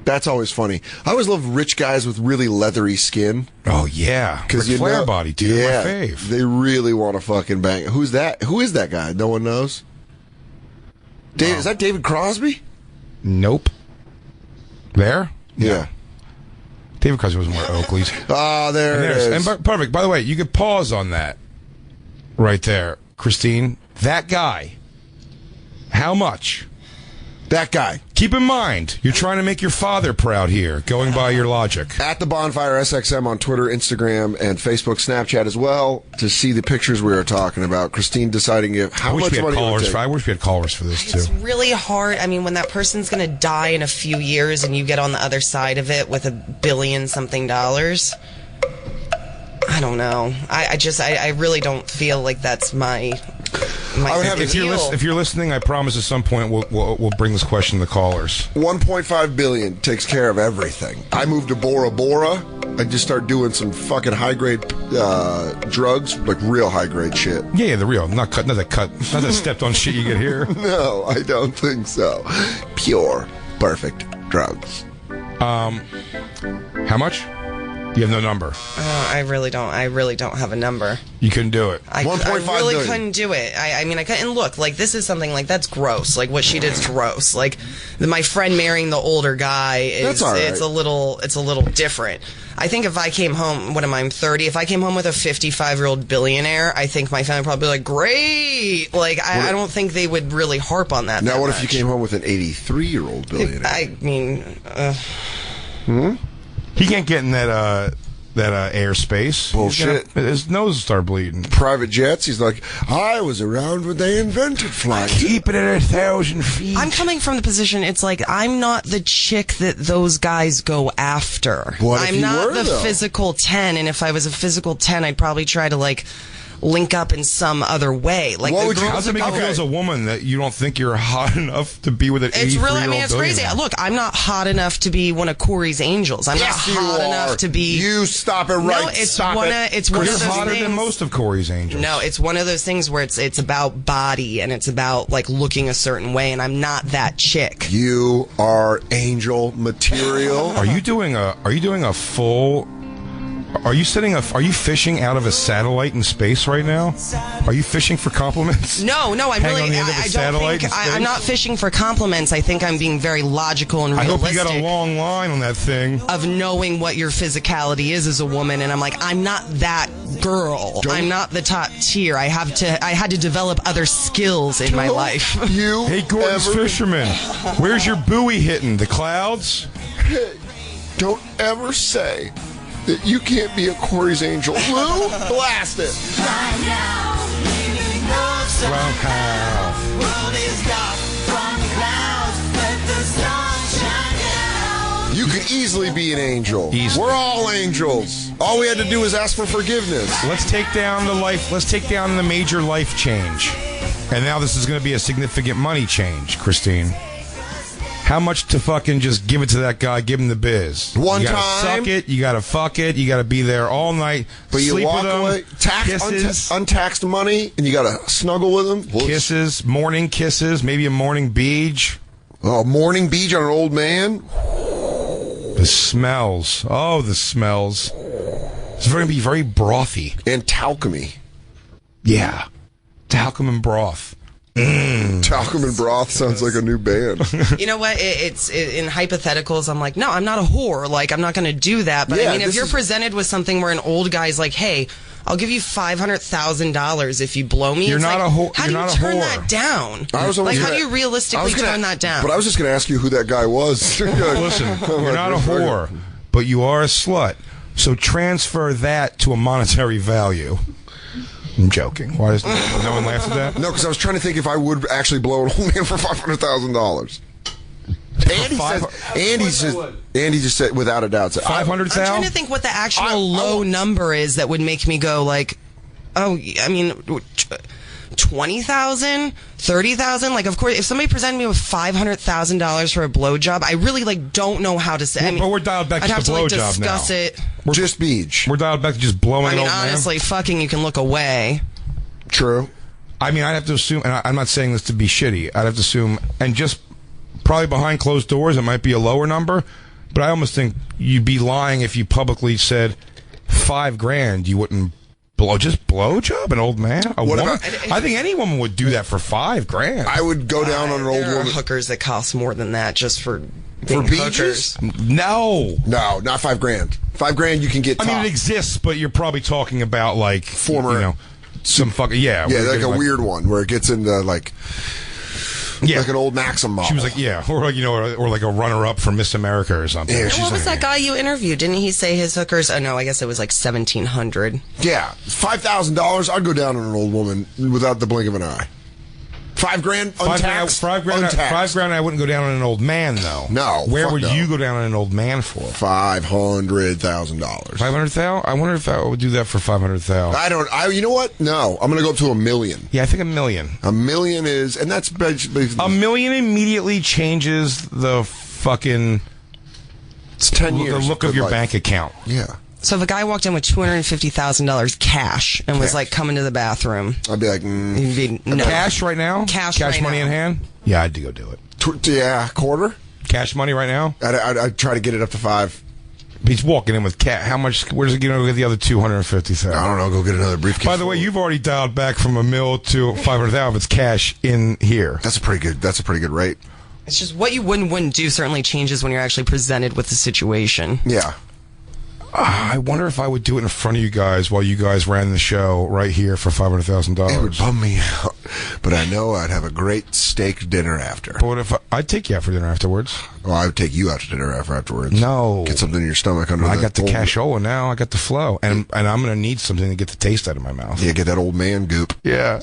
That's always funny. I always love rich guys with really leathery skin. Oh, yeah. Because Ric Flair body, dude. Yeah, My fave. they really want to fucking bang. Who's that? Who is that guy? No one knows? Is that David Crosby? Nope. There? Yeah. David Crosby was more Oakley's. Oh, there it is. And perfect. By the way, you could pause on that right there, Christine. That guy. How much? That guy. Keep in mind, you're trying to make your father proud here, going by your logic. At the Bonfire SXM on Twitter, Instagram, and Facebook, Snapchat as well, to see the pictures we were talking about. Christine deciding how much money it would take. I wish we had callers for this, too. It's really hard. I mean, when that person's going to die in a few years and you get on the other side of it with $1 billion-something, I don't know. I really don't feel like that's my if you're listening, I promise at some point we'll bring this question to the callers. $1.5 billion takes care of everything. I moved to Bora Bora. I just start doing some fucking high grade drugs, like real high grade shit. Yeah, the real, not that stepped on shit you get here. No, I don't think so. Pure, perfect drugs. How much? You have no number. I really don't have a number. You couldn't do it. I really couldn't do it. I mean, I couldn't. And look, like, this is something like that's gross. Like, what she did is gross. Like, my friend marrying the older guy is that's all right. it's a little different. I think if I came home, I'm 30. If I came home with a 55-year-old billionaire, I think my family would probably be like, great. Like, I don't think they would really harp on that. Now, what much. if you came home with an 83-year-old billionaire? I mean, He can't get in that airspace. Bullshit. His nose will start bleeding. Private jets. He's like, I was around when they invented flying. Keep it at 1,000 feet. I'm coming from the position, it's like, I'm not the chick that those guys go after. What if I'm you not were, the though? physical 10, and if I was a physical 10, I'd probably try to, like, link up in some other way. Like, What would you- How's it make you feel as a woman that you don't think you're hot enough to be with an 83-year-old it's crazy. billionaire? Look, I'm not hot enough to be one of Corey's angels. I'm Yes, not you hot are. enough to be. You stop it right. No, it's stop one it. of it's one of You're those hotter things. than most of Corey's angels. No, it's one of those things where it's about body and it's about like looking a certain way, and I'm not that chick. You are angel material. Are you doing a full? Are you fishing out of a satellite in space right now? Are you fishing for compliments? No, I Hang on really, the end of a I don't satellite think in space? I'm not fishing for compliments. I think I'm being very logical and I hope realistic. you got a long line on that thing. Of knowing what your physicality is as a woman, and I'm like, I'm not that girl. I'm not the top tier. I had to develop other skills in my life. You Hey, Gordon's fisherman, where's your buoy hitting? The clouds? don't ever say that you can't be a Corey's angel. Lou, blast it. Right now, leaving those You could easily be an angel. Easily. We're all angels. All we had to do was ask for forgiveness. Let's take down the major life change. And now this is going to be a significant money change, Christine. How much to fucking just give it to that guy, give him the biz? One you gotta time. Suck it, you gotta fuck it, you gotta be there all night. But you sleep walk with him, away, kisses, untaxed money, and you got to snuggle with him. kisses, morning kisses, maybe a morning beach. Oh, morning beach on an old man. The smells. Oh, the smells. It's going to be very brothy. And talcumy. Yeah. Talcum and broth. Talcum and broth sounds like a new band. You know what? It's in hypotheticals. I'm like, no, I'm not a whore. Like, I'm not going to do that. But Yeah, I mean, if this you're is- presented with something where an old guy's like, hey, I'll give you $500,000 if you blow me. You're it's not like, a whore. How do You're you not a turn whore. that down? I was almost Like, how gonna- do you realistically turn that down? But I was just going to ask you who that guy was. Listen, you're not a whore, but you are a slut. So transfer that to a monetary value. I'm joking. Why does no one laugh at that? No, because I was trying to think if I would actually blow an old man for $500,000. Andy just said without a doubt. Said, I'm trying to $500,000? think what the actual low number is that would make me go like, oh, I mean, 20,000, 30,000. Like, of course, if somebody presented me with $500,000 for a blowjob, I really like don't know how to say. I mean, But we're dialed back I'd to have the to like blowjob now. discuss it. just beach. We're dialed back to just blowing I an mean, old honestly, fucking, you can look away. True. I mean, I'd have to assume, and I'm not saying this to be shitty, I'd have to assume, and just probably behind closed doors, it might be a lower number, but I almost think you'd be lying if you publicly said $5,000, you wouldn't blowjob an old man? A What woman? about- I think any woman would do that for $5,000. I would go down on an old There are woman. hookers that cost more than that just for being beaches? hookers. No. No, not $5,000. $5,000 you can get. I mean, top. it exists, but you're probably talking about, like, Former- you know, some fucking, yeah. Yeah, we're like a getting, weird one where it gets into like an old Maxim model. She was like, yeah, or like, you know, or like a runner-up for Miss America or something. Yeah, And she's what was like, that guy you interviewed? Didn't he say his hookers? Oh, no, I guess it was like 1,700. yeah, $5,000. I'd go down on an old woman without the blink of an eye. $5,000 untaxed. $5,000. I wouldn't go down on an old man though. No, Where fuck would no. you go down on an old man for? $500,000. 500,000. I wonder if I would do that for 500,000. You know what? No, I'm going to go up to $1 million. Yeah, I think $1 million. $1 million is, and that's basically $1 million immediately changes the fucking it's 10 years. the look of good your life. bank account. Yeah, So if a guy walked in with $250,000 cash and was Cash. like coming to the bathroom, I'd be like, he'd be no. Cash right now? Cash right money now. in hand? Yeah, I'd go do it. quarter. Cash money right now? I'd try to get it up to $5. He's walking in with cash. How much? Where's he going to get the other 250,000? I don't know. Go get another briefcase. By the way, you've already dialed back from $1 million to 500,000. It's cash in here. That's a pretty good rate. It's just what you wouldn't do certainly changes when you're actually presented with the situation. Yeah. I wonder if I would do it in front of you guys while you guys ran the show right here for It would $500,000. bum me out, but I know I'd have a great steak dinner after. But what if I'd take you out for dinner afterwards? Well, I would take you out to dinner afterwards. No. Get something in your stomach under I the got the old- cashola now. I got the flow, and I'm going to need something to get the taste out of my mouth. Yeah, get that old man goop. Yeah.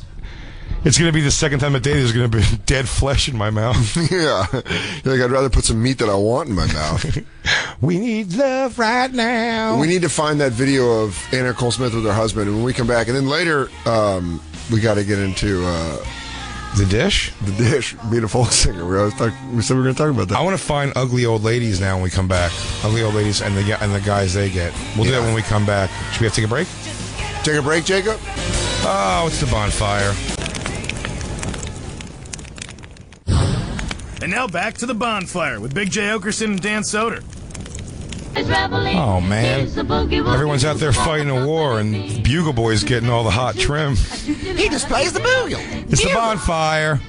It's going to be the second time a day there's going to be dead flesh in my mouth. Yeah. You're like, I'd rather put some meat that I want in my mouth. We need love right now. We need to find that video of Anna Nicole Smith with her husband, and when we come back, and then later, we got to get into The dish? the dish. Being a folk singer. We said we were going to talk about that. I want to find ugly old ladies now when we come back. Ugly old ladies and the guys they get. We'll do that when we come back. Should we have to take a break? Take a break, Jacob? Oh, it's the bonfire. And now back to the bonfire with Big J. Oakerson and Dan Soder. Oh, man. Everyone's out there fighting a war, and Bugle Boy's getting all the hot trim. He displays the bugle. It's the bonfire.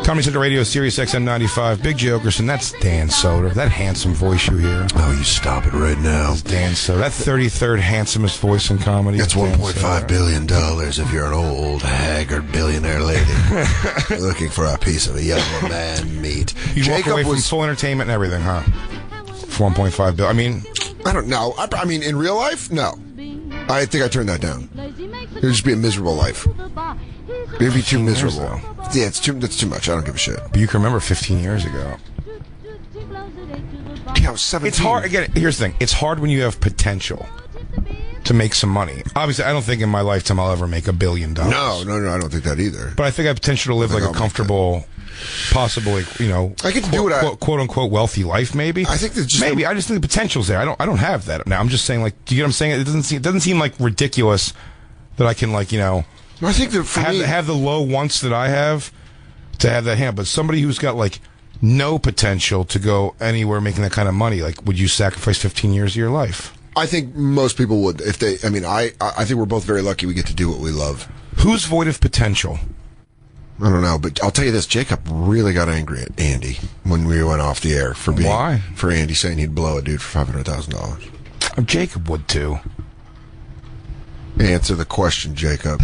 Comedy Central Radio, Sirius XM 95. Big J. Oakerson, that's Dan Soder. That handsome voice you hear. Oh, you stop it right now. Dan Soder. That 33rd handsomest voice in comedy. That's Dan $1.5 Soder. billion if you're an old, haggard billionaire lady looking for a piece of a young man meat. You walk away from was, full entertainment and everything, huh? For $1.5 billion. I mean, I don't know. I mean, in real life, no. I think I turned that down. It would just be a miserable life. It'd be too 15 years, miserable. Yeah, that's too much. I don't give a shit. But you can remember 15 years ago. Yeah, I was 17. It's hard. Again, here's the thing. It's hard when you have potential to make some money. Obviously, I don't think in my lifetime I'll ever make $1 billion. No, I don't think that either. But I think I have potential to live like a comfortable, possibly, I get to do what quote unquote wealthy life. Maybe. I think that's just maybe. I just think the potential's there. I don't have that now. I'm just saying, like, do you get what I'm saying? It doesn't seem like ridiculous that I can, like, I think that for me, have the low wants that I have to have that hand. But somebody who's got like no potential to go anywhere making that kind of money, like, would you sacrifice 15 years of your life? I think most people would. If they, I think we're both very lucky we get to do what we love. Who's void of potential? I don't know, but I'll tell you this: Jacob really got angry at Andy when we went off the air for Andy saying he'd blow a dude for $500,000. Jacob would too. Answer the question, Jacob.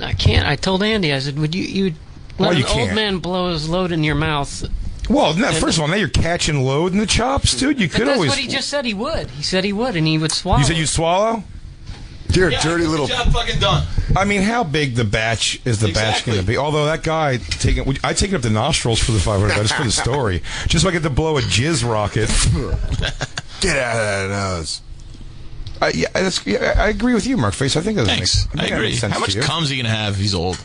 I can't. I told Andy, I said, would you let an old man blow his load in your mouth? Well, first of all, now you're catching load in the chops, dude. You could that's always. That's what he just said he would. He said he would, and he would swallow. You said you'd swallow? You're a dirty little. Job fucking done. I mean, how big the batch is the batch going to be? Although that guy I take it up the nostrils for the $500 just for the story, just so I get to blow a jizz rocket. Get out of that nose. I agree with you, Mark Face. I think that's Thanks. I agree. How much cum is he gonna have if he's old?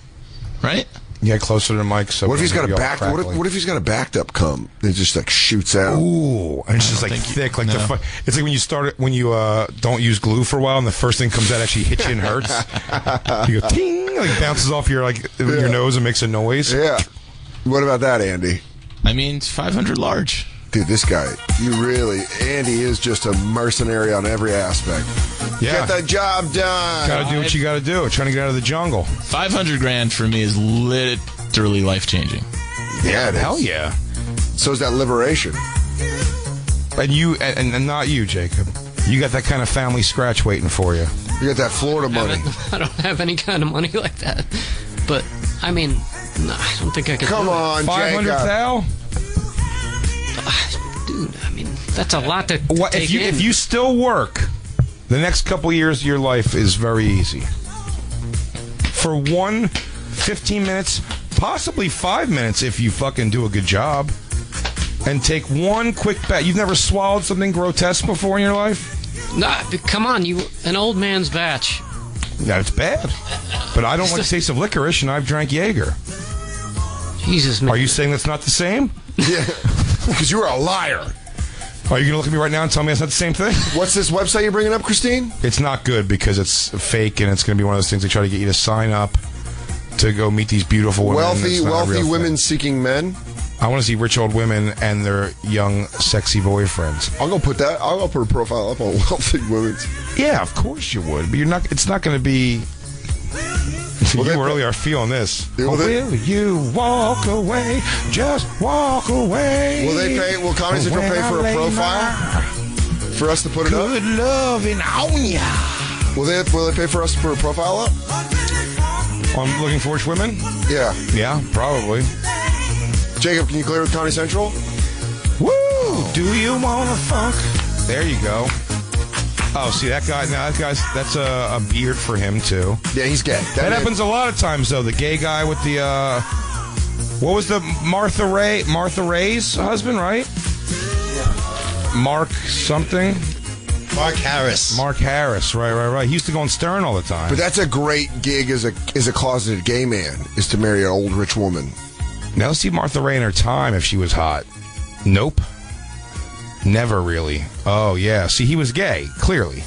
Right? Yeah, closer to the mic. So what if he's got a backed? What if he's got a backed up cum? It just like shoots out. Ooh, and it's just like thick, like it's like when you don't use glue for a while, and the first thing comes out actually hits you and hurts. You go ting, like bounces off your your nose and makes a noise. Yeah. What about that, Andy? I mean, it's 500 large. Dude, this guy, Andy is just a mercenary on every aspect. Yeah. Get the job done. Gotta do what you gotta do. Trying to get out of the jungle. $500,000 for me is literally life changing. Yeah, hell yeah. So is that liberation. And you, and not you, Jacob. You got that kind of family scratch waiting for you. You got that Florida money. I don't have any kind of money like that. But, I mean, no, I don't think I can. Come on, Jacob. $500,000? Dude, I mean, that's a lot to take in. If you still work, the next couple years of your life is very easy. For 15 minutes, possibly 5 minutes if you fucking do a good job, and take one quick bet. You've never swallowed something grotesque before in your life? Nah, come on, an old man's batch. Yeah, it's bad. But I don't like the taste of licorice, and I've drank Jaeger. Jesus, man. Are you saying that's not the same? Yeah. Because you were a liar. Are you going to look at me right now and tell me it's not the same thing? What's this website you're bringing up, Christine? It's not good because it's fake, and it's going to be one of those things they try to get you to sign up to go meet these beautiful women. Wealthy women seeking men? I want to see rich old women and their young, sexy boyfriends. I'll go put a profile up on wealthy women. Yeah, of course you would, but it's not going to be... Well, you really are feeling this. Will you walk away? Just walk away. Will Comedy Central pay for a profile for us to put it up? Good loving on ya. Will they pay for us to put a profile up? On Looking for Rich Women? Yeah. Yeah, probably. Jacob, can you clear with Comedy Central? Woo! Do you want to funk? There you go. Oh, see that guy? Now that's a beard for him too. Yeah, he's gay. That happens a lot of times though. The gay guy with the what was the Martha Ray's husband, right? Yeah. Mark something. Mark Harris. Right. He used to go on Stern all the time. But that's a great gig as a closeted gay man, is to marry an old rich woman. Now let's see Martha Ray in her time if she was hot. Nope. Never really. Oh, yeah. See, he was gay, clearly.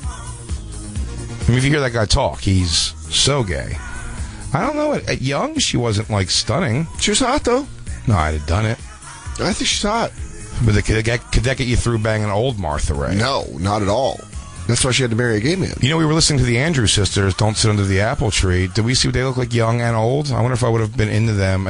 I mean, if you hear that guy talk, he's so gay. I don't know. At young, she wasn't, stunning. She was hot, though. No, I'd have done it. I think she's hot. But could that get you through banging old Martha Ray? No, not at all. That's why she had to marry a gay man. You know, we were listening to the Andrews Sisters, Don't Sit Under the Apple Tree. Did we see what they look like, young and old? I wonder if I would have been into them.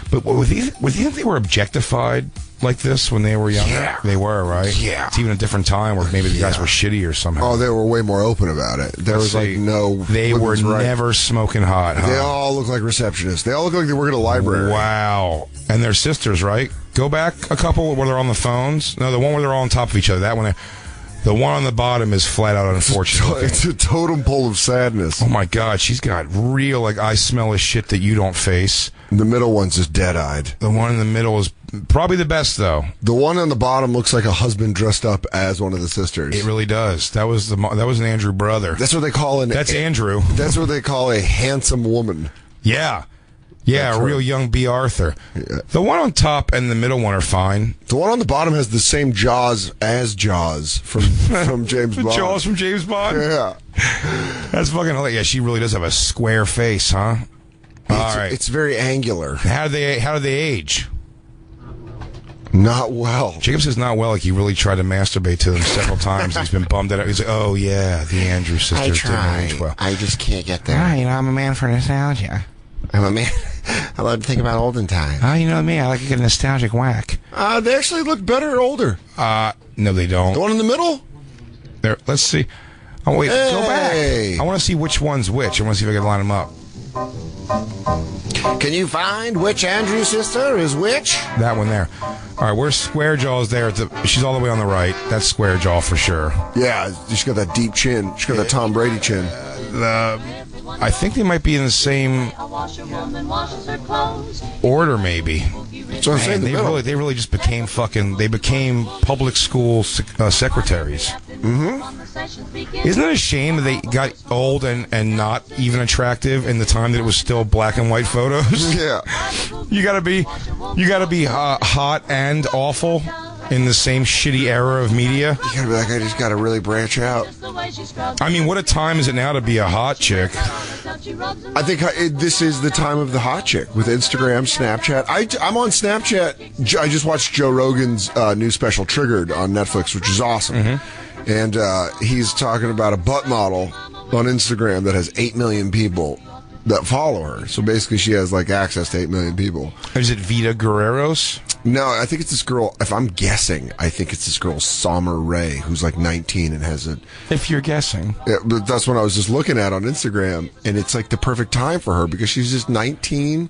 But would you think they were objectified like this when they were younger? Yeah. They were, right? Yeah. It's even a different time where maybe the guys were shitty or somehow. Oh, they were way more open about it. There was no... They were never smoking hot, huh? They all look like receptionists. They all look like they work at a library. Wow. And they're sisters, right? Go back a couple where they're on the phones. No, the one where they're all on top of each other. That one... The one on the bottom is flat out unfortunate. It's a totem pole of sadness. Oh my God, she's got real, like, I smell a shit that you don't face. The middle one's just dead-eyed. The one in the middle is probably the best, though. The one on the bottom looks like a husband dressed up as one of the sisters. It really does. That was an Andrew brother. That's what they call Andrew. That's what they call a handsome woman. Yeah. Yeah, That's a real right. young B. Arthur. Yeah. The one on top and the middle one are fine. The one on the bottom has the same jaws as Jaws from James Bond. Jaws from James Bond? Yeah. That's fucking hilarious. Yeah, she really does have a square face, huh? All right. It's very angular. How do they age? Not well. Jacob says not well, like he really tried to masturbate to them several times. He's been bummed out. He's like, oh, yeah, the Andrew sisters didn't age well. I just can't get there. I'm a man for nostalgia. I'm a man. I love to think about olden times. Oh, you know me. I like to get a nostalgic whack. They actually look better older. No, they don't. The one in the middle? There. Let's see. Oh, wait. Hey. Go back. I want to see which one's which. I want to see if I can line them up. Can you find which Andrew sister is which? That one there. All right, where's Square Jaw's there? She's all the way on the right. That's Square Jaw for sure. Yeah, she's got that deep chin. She's got that Tom Brady chin. I think they might be in the same order, maybe. So I'm saying they really just became public school secretaries. Mm-hmm. Isn't it a shame that they got old and not even attractive in the time that it was still black and white photos? Yeah. You gotta be hot and awful in the same shitty era of media. You gotta be like, I just gotta really branch out. I mean, what a time is it now to be a hot chick? I think this is the time of the hot chick with Instagram, Snapchat. I'm on Snapchat. I just watched Joe Rogan's new special, Triggered, on Netflix, which is awesome. Mm-hmm. And he's talking about a butt model on Instagram that has 8 million people that follow her. So basically she has like access to 8 million people. Is it Vita Guerreros? No, I think it's this girl. If I'm guessing, I think it's this girl, Summer Rae, who's like 19 and has a... If you're guessing. Yeah, but that's what I was just looking at on Instagram, and it's like the perfect time for her because she's just 19,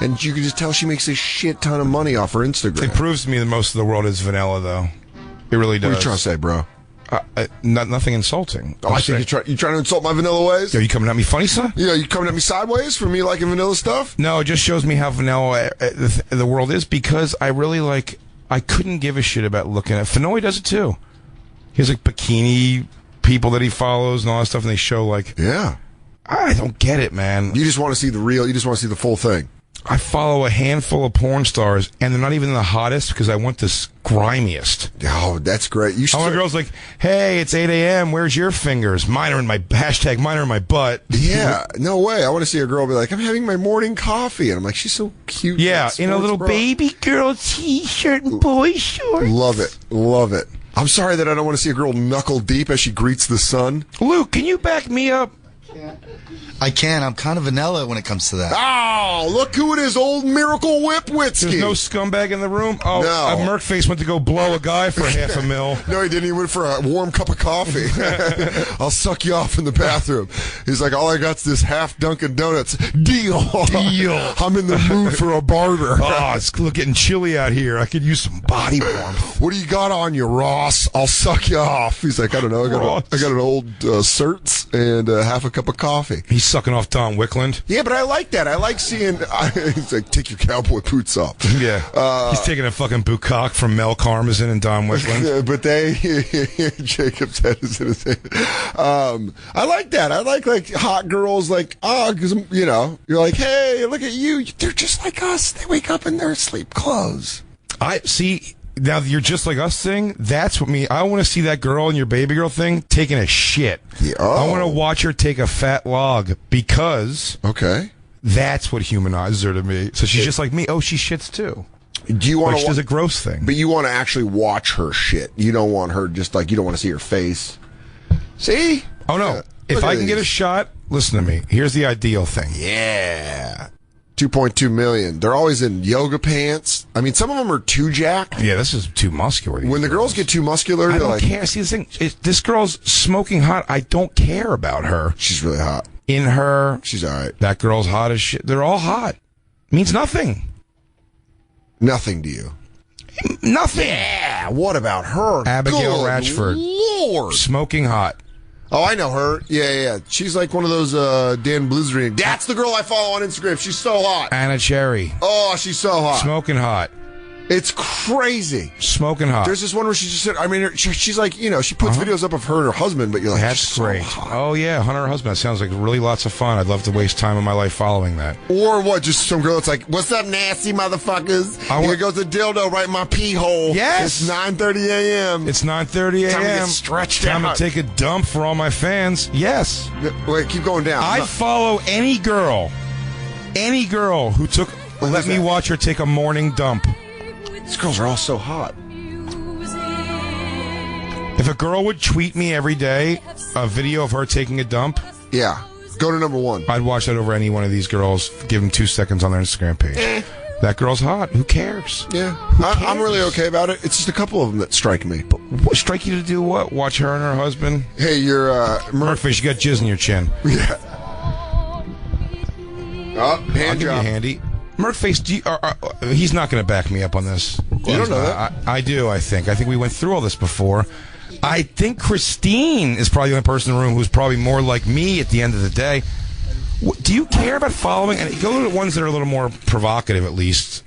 and you can just tell she makes a shit ton of money off her Instagram. It proves to me that most of the world is vanilla, though. It really does. What are you trying to say, bro? Nothing insulting. Oh, I think you're trying to insult my vanilla ways? Are you coming at me funny, son? Yeah, you coming at me sideways for me liking vanilla stuff? No, it just shows me how vanilla the world is because I really I couldn't give a shit about looking at... Fenoy does it too. He has like bikini people that he follows and all that stuff, and they show like... Yeah. I don't get it, man. You just want to see the real... You just want to see the full thing. I follow a handful of porn stars, and they're not even the hottest because I want the grimiest. Oh, that's great. You should. I want girls like, hey, it's 8 a.m. Where's your fingers? Mine are in my butt. Yeah, no way. I want to see a girl be like, I'm having my morning coffee, and I'm like, she's so cute. Yeah, in a little baby girl t-shirt and boy shorts. Love it, love it. I'm sorry that I don't want to see a girl knuckle deep as she greets the sun. Luke, can you back me up? I can. I'm kind of vanilla when it comes to that. Oh, look who it is, old Miracle Whip-Whitsky. There's no scumbag in the room? Oh, no. Merkface went to go blow a guy for $500,000. No, he didn't. He went for a warm cup of coffee. I'll suck you off in the bathroom. He's like, all I got's this half Dunkin' Donuts. Deal. I'm in the mood for a barter. Oh, it's getting chilly out here. I could use some body warmth. What do you got on you, Ross? I'll suck you off. He's like, I don't know. I got an old Certs and half a cup of coffee. He's sucking off Don Wickland. Yeah, but I like that. I like seeing... he's like, take your cowboy boots off. Yeah. He's taking a fucking bukkake from Mel Karmazin and Don Wickland. But Jacob's head is in his head. I like that. I like hot girls because, you know, you're like, hey, look at you. They're just like us. They wake up in their sleep clothes. I see... Now, you're just like us thing, that's what I want to see that girl and your baby girl thing taking a shit. Yeah, oh. I want to watch her take a fat log because that's what humanizes her to me. So she's just like me. Oh, she shits too. Do you want to does a gross thing. But you want to actually watch her shit. You don't want her you don't want to see her face. See? Oh, no. If I can get a shot, listen to me. Here's the ideal thing. Yeah. 2.2 million. They're always in yoga pants. I mean, some of them are too jacked. Yeah, this is too muscular. When the girls get too muscular, I don't care. See, the thing, this girl's smoking hot. I don't care about her. She's really hot. In her, she's all right. That girl's hot as shit. They're all hot. Means nothing. Nothing to you. Nothing. Yeah. Yeah, what about her? Abigail Good Ratchford. Lord. Smoking hot. Oh, I know her. Yeah. She's like one of those Dan Blizzard. That's the girl I follow on Instagram. She's so hot. Anna Cherry. Oh, she's so hot. Smoking hot. It's crazy. Smoking hot. There's this one where she just said, I mean, she's like, you know, she puts videos up of her and her husband, but you're like, that's great. So hot. Oh, yeah, Hunter, her husband. That sounds like really lots of fun. I'd love to waste time in my life following that. Or what? Just some girl that's like, what's up, nasty motherfuckers? Here goes the dildo right in my pee hole. Yes. It's 9:30 a.m. It's 9:30 a.m. Time to get stretched Time out. to take a dump for all my fans. Yes. Wait, keep going down. I'd follow any girl who let me watch her take a morning dump. These girls are all so hot. If a girl would tweet me every day a video of her taking a dump, yeah, go to number one. I'd watch that over any one of these girls. Give them 2 seconds on their Instagram page. That girl's hot. Who cares? Yeah, I'm really okay about it. It's just a couple of them that strike me. But what strike you to do what? Watch her and her husband? Hey, you're Murphy's. You got jizz in your chin. Yeah. Oh, hand job. Handy. Murphy's, he's not going to back me up on this. You don't know that? I do, I think. I think we went through all this before. I think Christine is probably the only person in the room who's probably more like me at the end of the day. Do you care about following? And go to the ones that are a little more provocative, at least.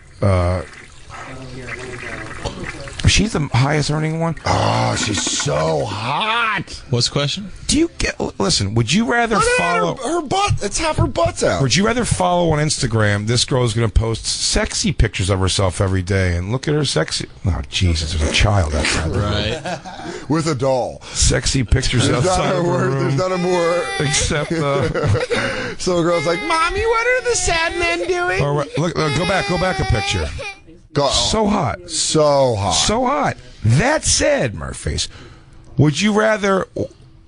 She's the highest earning one. Oh, she's so hot. What's the question? Listen, would you rather follow her butt? It's half her butt's out. Would you rather follow on Instagram? This girl is going to post sexy pictures of herself every day, and look at her sexy. Oh Jesus, there's a child outside. Right. With a doll. Sexy pictures outside of her room. There's not a more. Except so a girl's like, "Mommy, what are the sad men doing?" Or, look, go back a picture. So hot. So hot. So hot. That said, Murphy's, would you rather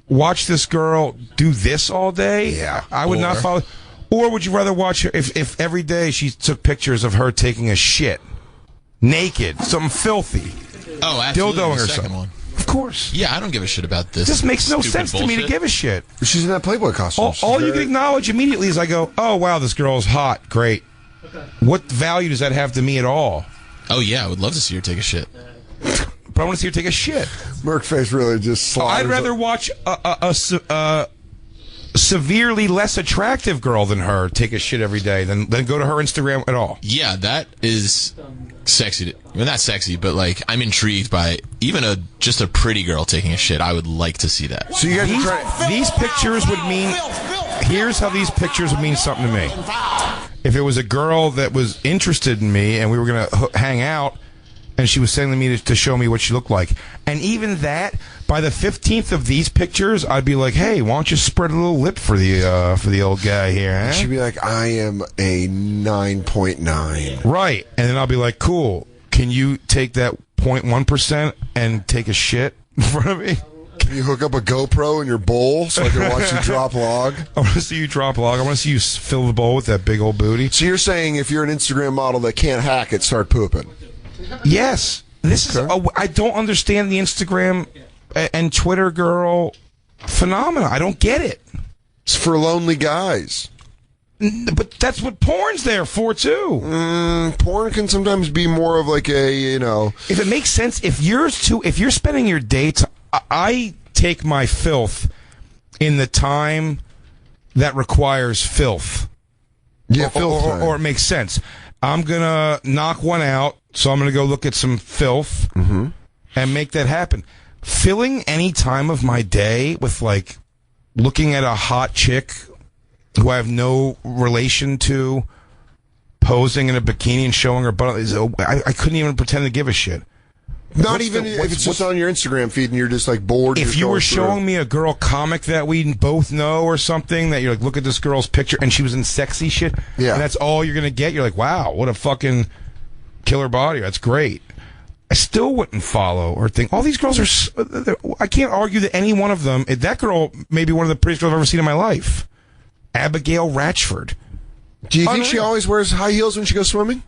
watch this girl do this all day? Yeah. I would not follow. Or would you rather watch her if every day she took pictures of her taking a shit? Naked. Something filthy. Oh, absolutely. Dildoing The herself. second one. Of course. Yeah, I don't give a shit about this. This makes no sense bullshit. to me to give a shit. She's in that Playboy costume. All you can acknowledge immediately is I go, oh, wow, this girl's hot. Great. What value does that have to me at all? Oh, yeah, I would love to see her take a shit. But I want to see her take a shit. Merkface really just slaughters. I'd rather watch a severely less attractive girl than her take a shit every day than go to her Instagram at all. Yeah, that is sexy. Well, not sexy, but like I'm intrigued by even just a pretty girl taking a shit. I would like to see that. So you guys these pictures would mean. Here's how these pictures would mean something to me. If it was a girl that was interested in me and we were going to hang out and she was sending me to show me what she looked like. And even that, by the 15th of these pictures, I'd be like, hey, why don't you spread a little lip for the old guy here, eh? She'd be like, I am a 9.9. Right. And then I'll be like, cool, can you take that 0.1% and take a shit in front of me? Can you hook up a GoPro in your bowl so I can watch you drop log? I want to see you drop log. I want to see you fill the bowl with that big old booty. So you're saying if you're an Instagram model that can't hack it, start pooping? Yes. This is. I don't understand the Instagram and Twitter girl phenomena. I don't get it. It's for lonely guys. But that's what porn's there for too. Porn can sometimes be more of like a, you know. If it makes sense, if you're spending your day I take my filth in the time that requires filth. Yeah, or it makes sense. I'm going to knock one out, so I'm going to go look at some filth and make that happen. Filling any time of my day with, like, looking at a hot chick who I have no relation to, posing in a bikini and showing her butt, I couldn't even pretend to give a shit. Not even if it's just on your Instagram feed and you're just like bored. If you were showing me a girl comic that we both know or something, that you're like, look at this girl's picture and she was in sexy shit, yeah, and that's all you're going to get, you're like, wow, what a fucking killer body. That's great. I still wouldn't follow or think, all these girls are, I can't argue that any one of them, that girl may be one of the prettiest girls I've ever seen in my life. Abigail Ratchford. Do you think she always wears high heels when she goes swimming?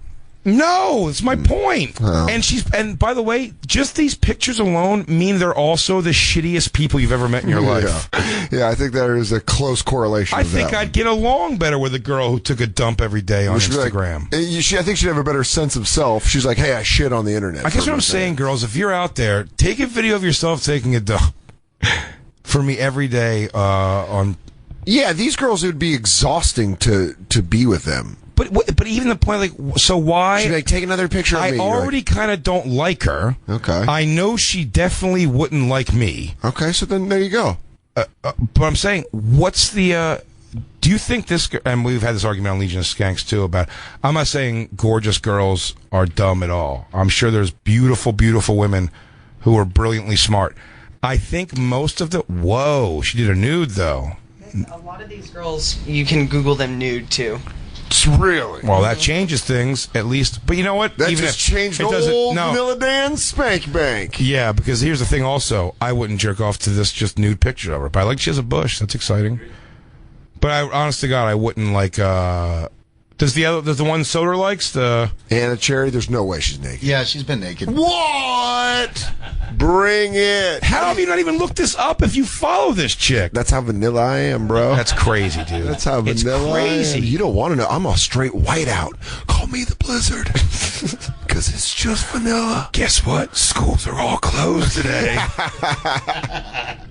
No, it's my point. Oh. And by the way, just these pictures alone mean they're also the shittiest people you've ever met in your life. Yeah, I think there is a close correlation. I think I'd get along better with a girl who took a dump every day on Instagram. I think she'd have a better sense of self. She's like, hey, I shit on the internet. I guess what I'm saying, girls, if you're out there, take a video of yourself taking a dump for me every day on. Yeah, these girls, it would be exhausting to be with them. But even the point, like, so why? She'd like, take another picture of me. I already kind of don't like her. Okay. I know she definitely wouldn't like me. Okay, so then there you go. But I'm saying, what's the, do you think this, and we've had this argument on Legion of Skanks too about, I'm not saying gorgeous girls are dumb at all. I'm sure there's beautiful, beautiful women who are brilliantly smart. I think most of whoa, she did a nude though. A lot of these girls, you can Google them nude too. Really? Well, that changes things, at least. But you know what? That even just changed old Vanilla Dan's spank bank. Yeah, because here's the thing also. I wouldn't jerk off to this just nude picture of her. But I like she has a bush. That's exciting. But honest to God, I wouldn't like... Does the one Soder likes? The Anna Cherry? There's no way she's naked. Yeah, she's been naked. What? Bring it. How have you not even looked this up if you follow this chick? That's how vanilla I am, bro. That's crazy, dude. That's how vanilla crazy. I am. You don't want to know. I'm a straight whiteout. Call me the Blizzard. Because it's just vanilla. Guess what? Schools are all closed today.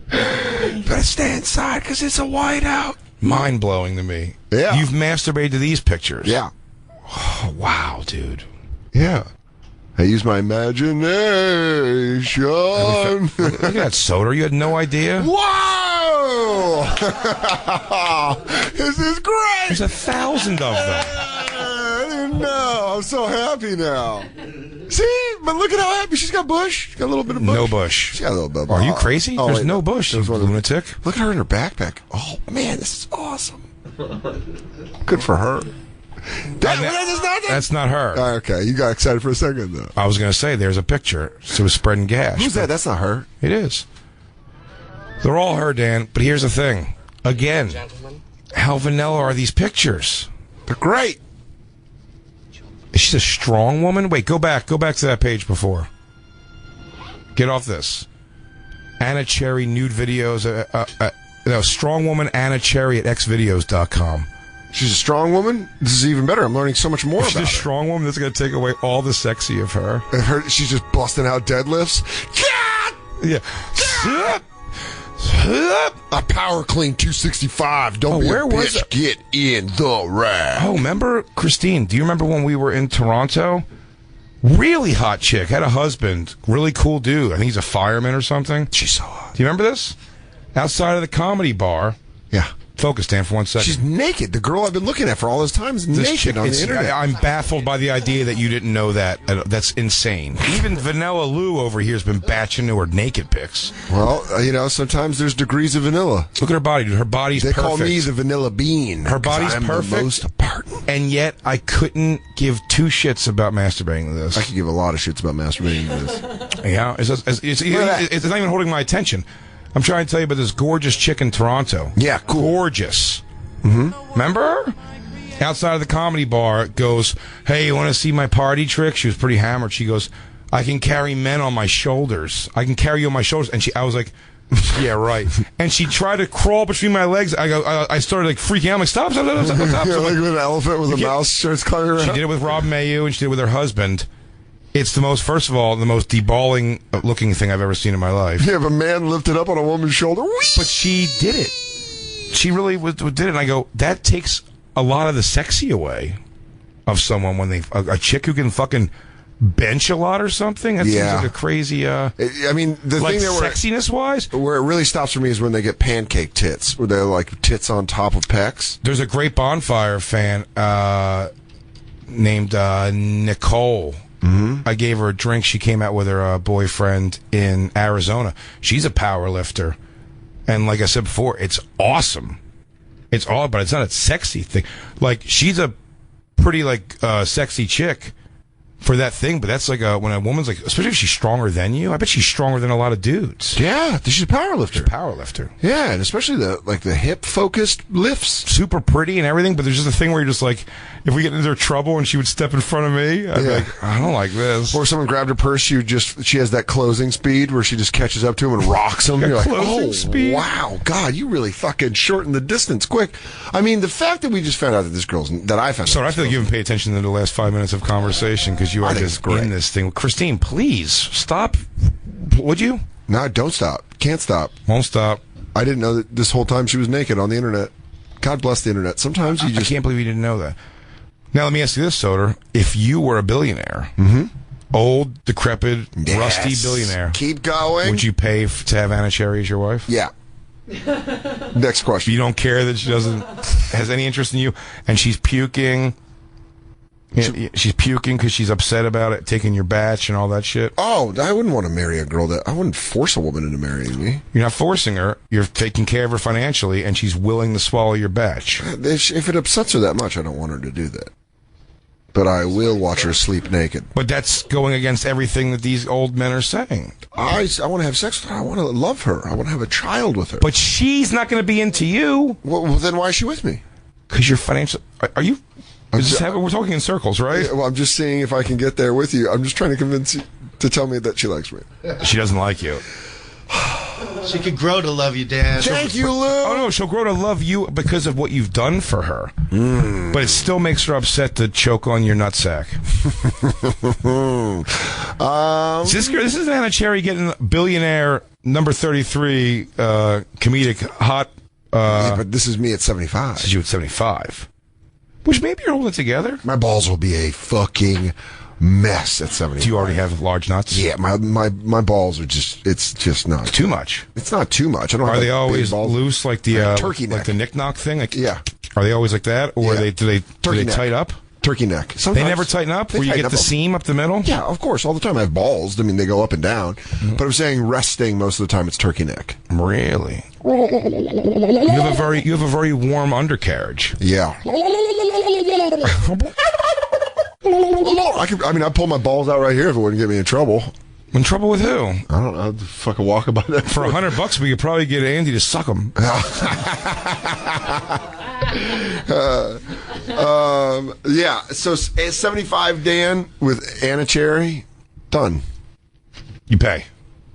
Better stay inside because it's a whiteout. Mind-blowing to me. Yeah. You've masturbated to these pictures. Yeah. Oh, wow, dude. Yeah. I use my imagination. Look at that, Soder. You had no idea? Whoa! This is great! There's 1,000 of them. I didn't know. I'm so happy now. See? But look at how happy she's got bush. She's got a little bit of bush. No bush. She's got a little bit of bush. Are you crazy? There's no bush, you lunatic. Look at her in her backpack. Oh, man, this is awesome. Good for her. That's not her. Okay, you got excited for a second, though. I was going to say, there's a picture. She was spreading gas. Who's that? That's not her. It is. They're all her, Dan. But here's the thing. Again, how vanilla are these pictures? They're great. Is she a strong woman? Wait, go back to that page before. Get off this. Anna Cherry nude videos. Strong woman Anna Cherry at xvideos.com. She's a strong woman? This is even better. I'm learning so much more about her. She's a strong woman. That's going to take away all the sexy of her. She's just busting out deadlifts. Yeah. A power clean 265. Don't be a bitch. Get in the rack. Oh, remember, Christine, do you remember when we were in Toronto? Really hot chick. Had a husband. Really cool dude. I think he's a fireman or something. She's so hot. Do you remember this? Outside of the comedy bar. Yeah. Focus, Dan, for 1 second. She's naked. The girl I've been looking at for all this time is naked on the internet. I'm baffled by the idea that you didn't know that. That's insane. Even Vanilla Lou over here has been batching to her naked pics. Well, sometimes there's degrees of vanilla. Look at her body, dude. Her body's perfect. They call me the vanilla bean. Her body's perfect. The most important. And yet, I couldn't give two shits about masturbating to this. I could give a lot of shits about masturbating to this. Yeah, it's not even holding my attention. I'm trying to tell you about this gorgeous chick in Toronto. Yeah, cool. Gorgeous. Mm-hmm. Remember her? Outside of the comedy bar, goes, hey, you want to see my party trick? She was pretty hammered. She goes, I can carry men on my shoulders. I can carry you on my shoulders. And I was like, yeah, right. And she tried to crawl between my legs. I started like freaking out. I'm like, stop. You're like an elephant with a mouse starts climbing around. She did it with Rob Mayu, and she did it with her husband. It's the most deballing looking thing I've ever seen in my life. You have a man lifted up on a woman's shoulder. Whee! But she did it. She really did it. And I go, that takes a lot of the sexy away of someone when a chick who can fucking bench a lot or something. That seems like a crazy. I mean, the like thing that sexiness wise, where it really stops for me is when they get pancake tits, where they're like tits on top of pecs. There's a great Bonfire fan named Nicole. Mm-hmm. I gave her a drink. She came out with her boyfriend in Arizona. She's a power lifter. And like I said before, it's awesome. It's all, but it's not a sexy thing. Like, she's a pretty, sexy chick. for that thing, but that's like when a woman's like, especially if she's stronger than you, I bet she's stronger than a lot of dudes. Yeah, she's a powerlifter. She's a powerlifter. Yeah, and especially the hip focused lifts. Super pretty and everything, but there's just a thing where you're just like, if we get into trouble and she would step in front of me, I'd be like, I don't like this. Or someone grabbed her purse, she has that closing speed where she just catches up to him and rocks him. You're like, oh, speed. Wow, God, you really fucking shortened the distance quick. I mean, the fact that we just found out that I found out. So I feel like you haven't paid attention to the last 5 minutes of conversation because you are just in this thing. Christine, please stop. Would you? No, don't stop. Can't stop. Won't stop. I didn't know that this whole time she was naked on the internet. God bless the internet. Sometimes you just... I can't believe you didn't know that. Now, let me ask you this, Soder. If you were a billionaire, old, decrepit, rusty billionaire... Keep going. Would you pay to have Anna Cherry as your wife? Yeah. Next question. You don't care that she has any interest in you, and she's puking... She's puking because she's upset about it, taking your batch and all that shit. Oh, I wouldn't want to marry a girl I wouldn't force a woman into marrying me. You're not forcing her. You're taking care of her financially, and she's willing to swallow your batch. If it upsets her that much, I don't want her to do that. But I will watch her sleep naked. But that's going against everything that these old men are saying. I want to have sex with her. I want to love her. I want to have a child with her. But she's not going to be into you. Well, then why is she with me? Because you're financial. Are you... we're talking in circles, right? Yeah, well, I'm just seeing if I can get there with you. I'm just trying to convince you to tell me that she likes me. She doesn't like you. She could grow to love you, Dan. Thank you, Lou. Oh, no, she'll grow to love you because of what you've done for her. But it still makes her upset to choke on your nutsack. This is Anna Cherry getting billionaire number 33 comedic hot. Yeah, but this is me at 75. This is you at 75. Which maybe you're holding it together. My balls will be a fucking mess at 75. Do you already have large nuts? Yeah, my balls are it's just not. It's too much. It's not too much. I don't. Are they always loose like the turkey neck, like the knick-knock thing? Like, yeah. Are they always like that, or do they tight up? Turkey neck. Sometimes they never tighten up. Where you get the seam up the middle. Yeah, of course, all the time. I have balls. I mean, they go up and down. But I'm saying resting most of the time. It's turkey neck. Really? You have a very warm undercarriage. Yeah. I'd pull my balls out right here if it wouldn't get me in trouble. In trouble with who? I don't know. I'd fucking walk about that. For $100, we could probably get Andy to suck them. Yeah. So 75, Dan, with Anna Cherry, done. You pay.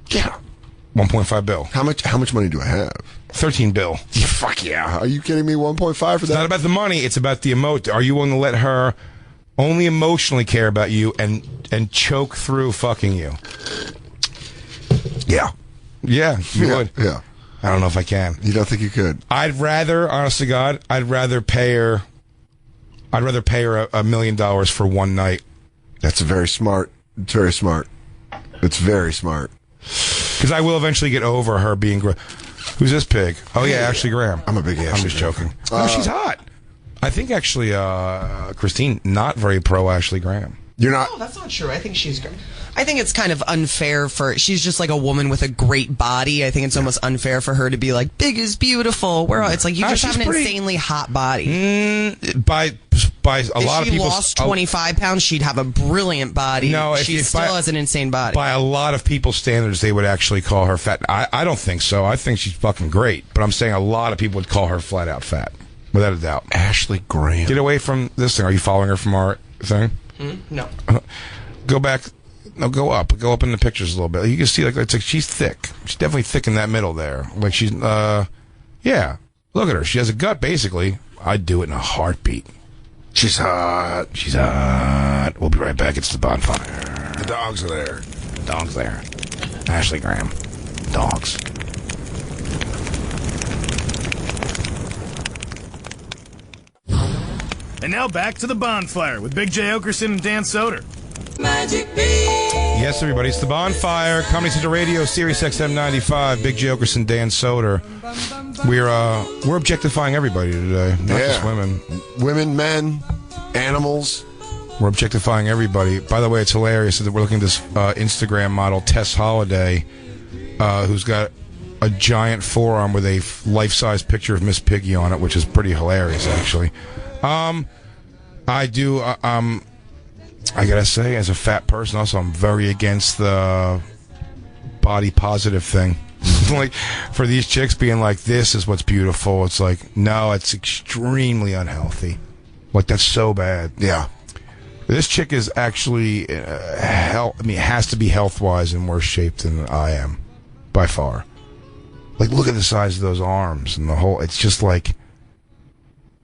Yeah. 1.5 bill. How much money do I have? 13 bill. Fuck yeah. Are you kidding me? 1.5 for that? It's not about the money. It's about the emote. Are you willing to let her only emotionally care about you and choke through fucking you? Yeah. Yeah, you would. Yeah. I don't know if I can. You don't think you could? I'd rather, honest to God, pay her $1 million for one night. That's very smart. It's very smart. It's very smart. Because I will eventually get over her being... Who's this pig? Oh, yeah, Ashley Graham. I'm a big Ashley. I'm just joking. No, she's hot. I think, actually, Christine, not very pro Ashley Graham. You're not... No, that's not true. I think she's great. I think it's kind of unfair she's just like a woman with a great body. I think it's almost unfair for her to be like, big is beautiful. It's like, you just have an insanely hot body. By a lot of people... If she lost 25 pounds, she'd have a brilliant body. No, she still has an insane body. By a lot of people's standards, they would actually call her fat. I don't think so. I think she's fucking great. But I'm saying a lot of people would call her flat out fat. Without a doubt. Ashley Graham. Get away from this thing. Are you following her from our thing? No. Go back. No, go up. Go up in the pictures a little bit. You can see, like she's thick. She's definitely thick in that middle there. Like she's, yeah. Look at her. She has a gut, basically. I'd do it in a heartbeat. She's hot. She's hot. We'll be right back. It's the Bonfire. The dogs are there. Dogs there. Ashley Graham. Dogs. And now back to the Bonfire with Big J. Oakerson and Dan Soder. Magic Beat. Yes, everybody, it's the Bonfire, Comedy Central Radio, Sirius XM 95. Big J. Oakerson, Dan Soder. We're objectifying everybody today, not just women. Women, men, animals. We're objectifying everybody. By the way, it's hilarious that we're looking at this Instagram model, Tess Holliday, who's got a giant forearm with a life-size picture of Miss Piggy on it, which is pretty hilarious, actually. I gotta say, as a fat person, also, I'm very against the body positive thing. Like, for these chicks being like, this is what's beautiful, it's like, no, it's extremely unhealthy. Like, that's so bad. Yeah. This chick is actually, has to be health-wise in worse shape than I am, by far. Like, look at the size of those arms and the whole, it's just like,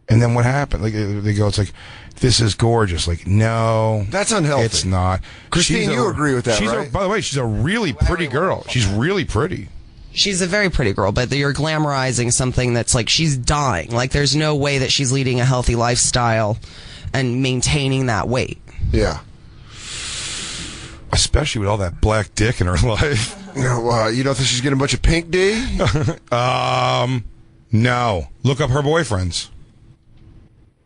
and then what happened? Like, they go, it's like, this is gorgeous. Like, no. That's unhealthy. It's not. Christine, you agree with that, right? By the way, she's a really pretty girl. She's really pretty. She's a very pretty girl, but you're glamorizing something that's like, she's dying. Like, there's no way that she's leading a healthy lifestyle and maintaining that weight. Yeah. Especially with all that black dick in her life. No, you don't think she's getting a bunch of pink D? No. Look up her boyfriends.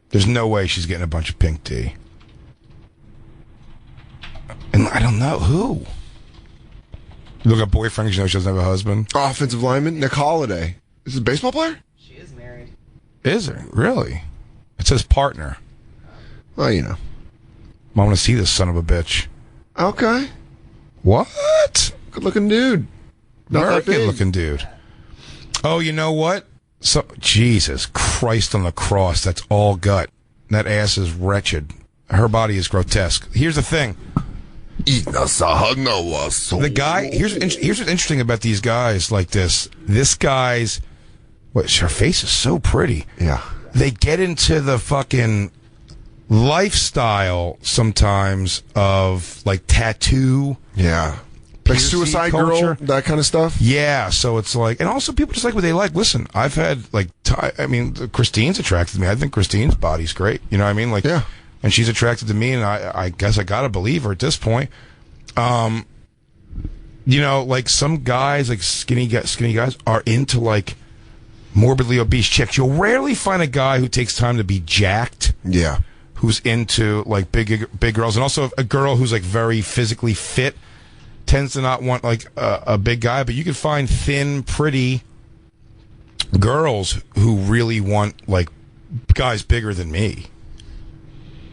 There's no way she's getting a bunch of pink D. And I don't know who. Look up boyfriend because you know she doesn't have a husband. Offensive lineman, Nick Holiday. Is it a baseball player? She is married. Is it? Really? It says partner. Well, you know. I want to see this son of a bitch. Okay. What? Good looking dude. Very good looking dude. Oh, you know what? So, Jesus Christ on the cross, that's all gut. That ass is wretched. Her body is grotesque. Here's the thing. The guy, here's what's interesting about these guys like this. This guy's, her face is so pretty. Yeah. They get into the fucking lifestyle sometimes of like tattoo. Yeah. Like suicide culture. girl, that kind of stuff? Yeah, so it's like, and also people just like what they like. Listen, I've had, like, Christine's attracted to me. I think Christine's body's great. You know what I mean? Like, yeah. And she's attracted to me, and I guess I gotta believe her at this point. You know, like, some guys, like, skinny guys, are into, like, morbidly obese chicks. You'll rarely find a guy who takes time to be jacked. Yeah. Who's into, like, big girls. And also a girl who's, like, very physically fit tends to not want like a big guy, but you can find thin, pretty girls who really want like guys bigger than me.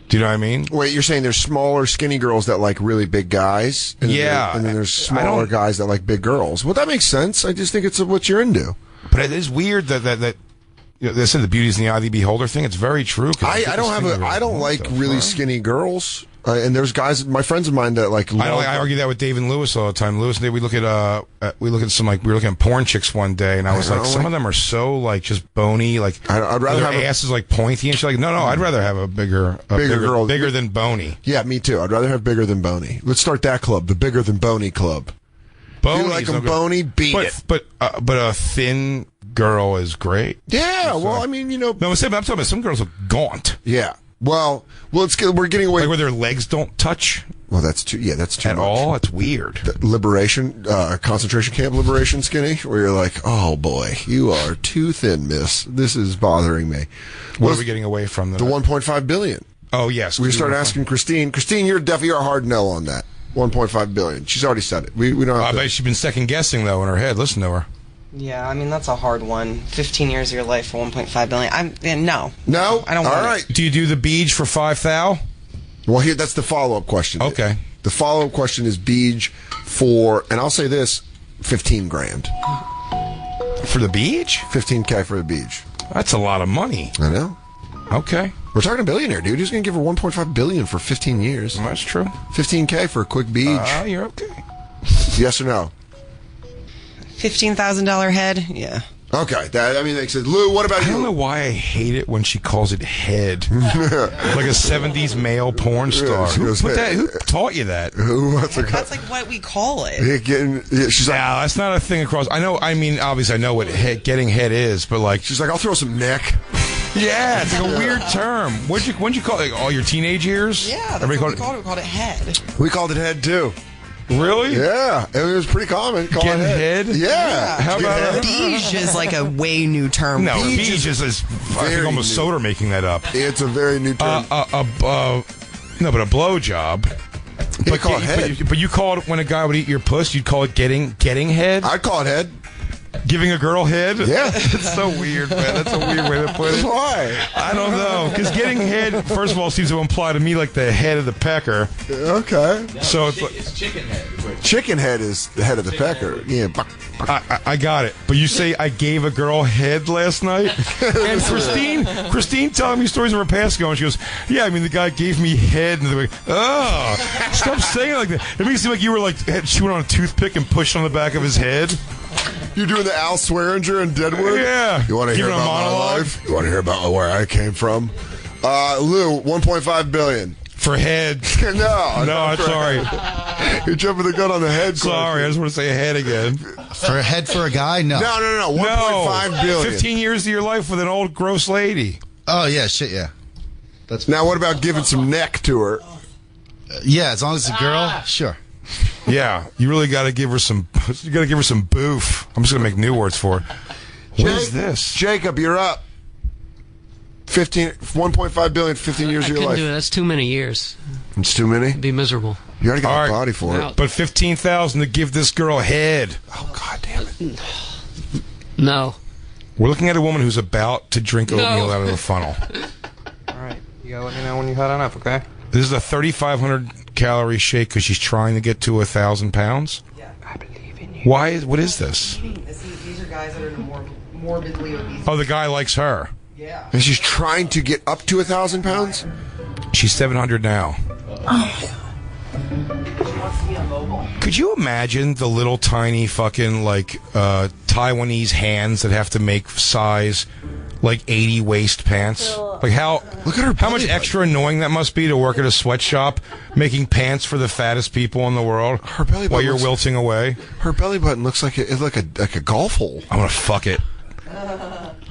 Do you know what I mean? Wait, you're saying there's smaller, skinny girls that like really big guys? And yeah. And then there's smaller guys that like big girls. Well, that makes sense. I just think it's what you're into. But it is weird that you know, they said the beauty's in the eye of the beholder thing. It's very true. I don't like really skinny girls. And there's guys, my friends of mine that like. I argue that with Dave and Lewis all the time. Lewis and Dave, we look at we were looking at porn chicks one day, and I was like, some of them are so like just bony, like I'd rather their have ass is like pointy, and she's like, no, I'd rather have a bigger girl, bigger than bony. Yeah, me too. I'd rather have bigger than bony. Let's start that club, the bigger than bony club. Bony, you like them bony, beat it. But a thin girl is great. Yeah, well, I mean, you know. No, I'm talking about some girls are gaunt. Yeah. Well, we're getting away. Like where their legs don't touch. Well, that's too. Yeah, that's too at much. all. It's weird. Liberation, concentration camp liberation, skinny. Where you're like, oh boy, you are too thin, miss. This is bothering me. What are we getting away from? The 1.5 billion. Oh yes. We started asking Christine. Christine, you're a hard no on that. 1.5 billion. She's already said it. We don't. I bet she's been second guessing though in her head. Listen to her. Yeah, I mean, that's a hard one. 15 years of your life for 1.5 billion. No. No? I don't want All right. Do you do the beej for 5,000? Well, that's the follow-up question. Okay. The follow-up question is beej for, and I'll say this, 15 grand. For the beej? 15K for the beej. That's a lot of money. I know. Okay. We're talking a billionaire, dude. Who's going to give her 1.5 billion for 15 years? Well, that's true. 15K for a quick beej. You're okay. Yes or no? $15,000 head? Yeah. Okay. They said, Lou, what about you? I don't know why I hate it when she calls it head. Like a 70s male porn star. Who taught you that? That's like what we call it. She's like, nah, that's not a thing across. Obviously I know what getting head is, but like. She's like, I'll throw some neck. Yeah, it's like a weird term. What'd you call it? Like all your teenage years? Yeah, that's what we called it. We called it head. We called it head, too. Really? Yeah. It was pretty common. Getting head? Yeah. How about beej is like a way new term. No, beej is I think almost Soder making that up. It's a very new term. No, but a blowjob. But you call it head. But you call it when a guy would eat your puss, you'd call it getting head? I'd call it head. Giving a girl head? Yeah. It's so weird, man. That's a weird way to put it. Why? I don't know. Because getting head, first of all, seems to imply to me like the head of the pecker. Okay. So it's chicken head. Chicken head is the head of the pecker. Yeah. I got it. But you say I gave a girl head last night? And Christine telling me stories of her past going, she goes, yeah, I mean, the guy gave me head. And they're like, oh, stop saying it like that. It makes it seem like you were like chewing on a toothpick and pushed on the back of his head. You're doing the Al Swearinger in Deadwood? Yeah. You want to hear about my life? You want to hear about where I came from? Lou, $1.5 billion. For head. No, I'm sorry. You're jumping the gun on the head. Sorry, I just want to say head again. For a head for a guy? No. No. $1.5 billion. 15 years of your life with an old gross lady. Oh, yeah, shit, yeah. Now, what about giving some neck to her? Yeah, as long as it's a girl, sure. Yeah, you really got to give her some. You got to give her some boof. I'm just gonna make new words for her. What is this? Jacob, you're up. 1.5 billion, 15 years of your life. I couldn't do it. That's too many years. It's too many? It'd be miserable. You already got a body for it. But 15,000 to give this girl head. Oh, God damn it. No. We're looking at a woman who's about to drink oatmeal out of a funnel. All right. You gotta let me know when you head on up, okay? This is a 3,500 calorie shake because she's trying to get to 1,000 pounds. Yeah, I believe in you. What is this? These are guys that are morbidly obese. Oh, the guy likes her. Yeah. And she's trying to get up to 1,000 pounds? She's 700 now. Could you imagine the little tiny fucking Taiwanese hands that have to make size 80 waist pants? Like look at her. How much extra annoying that must be to work at a sweatshop making pants for the fattest people in the world. Her belly button while you're wilting away. Her belly button looks like a golf hole. I'm gonna fuck it.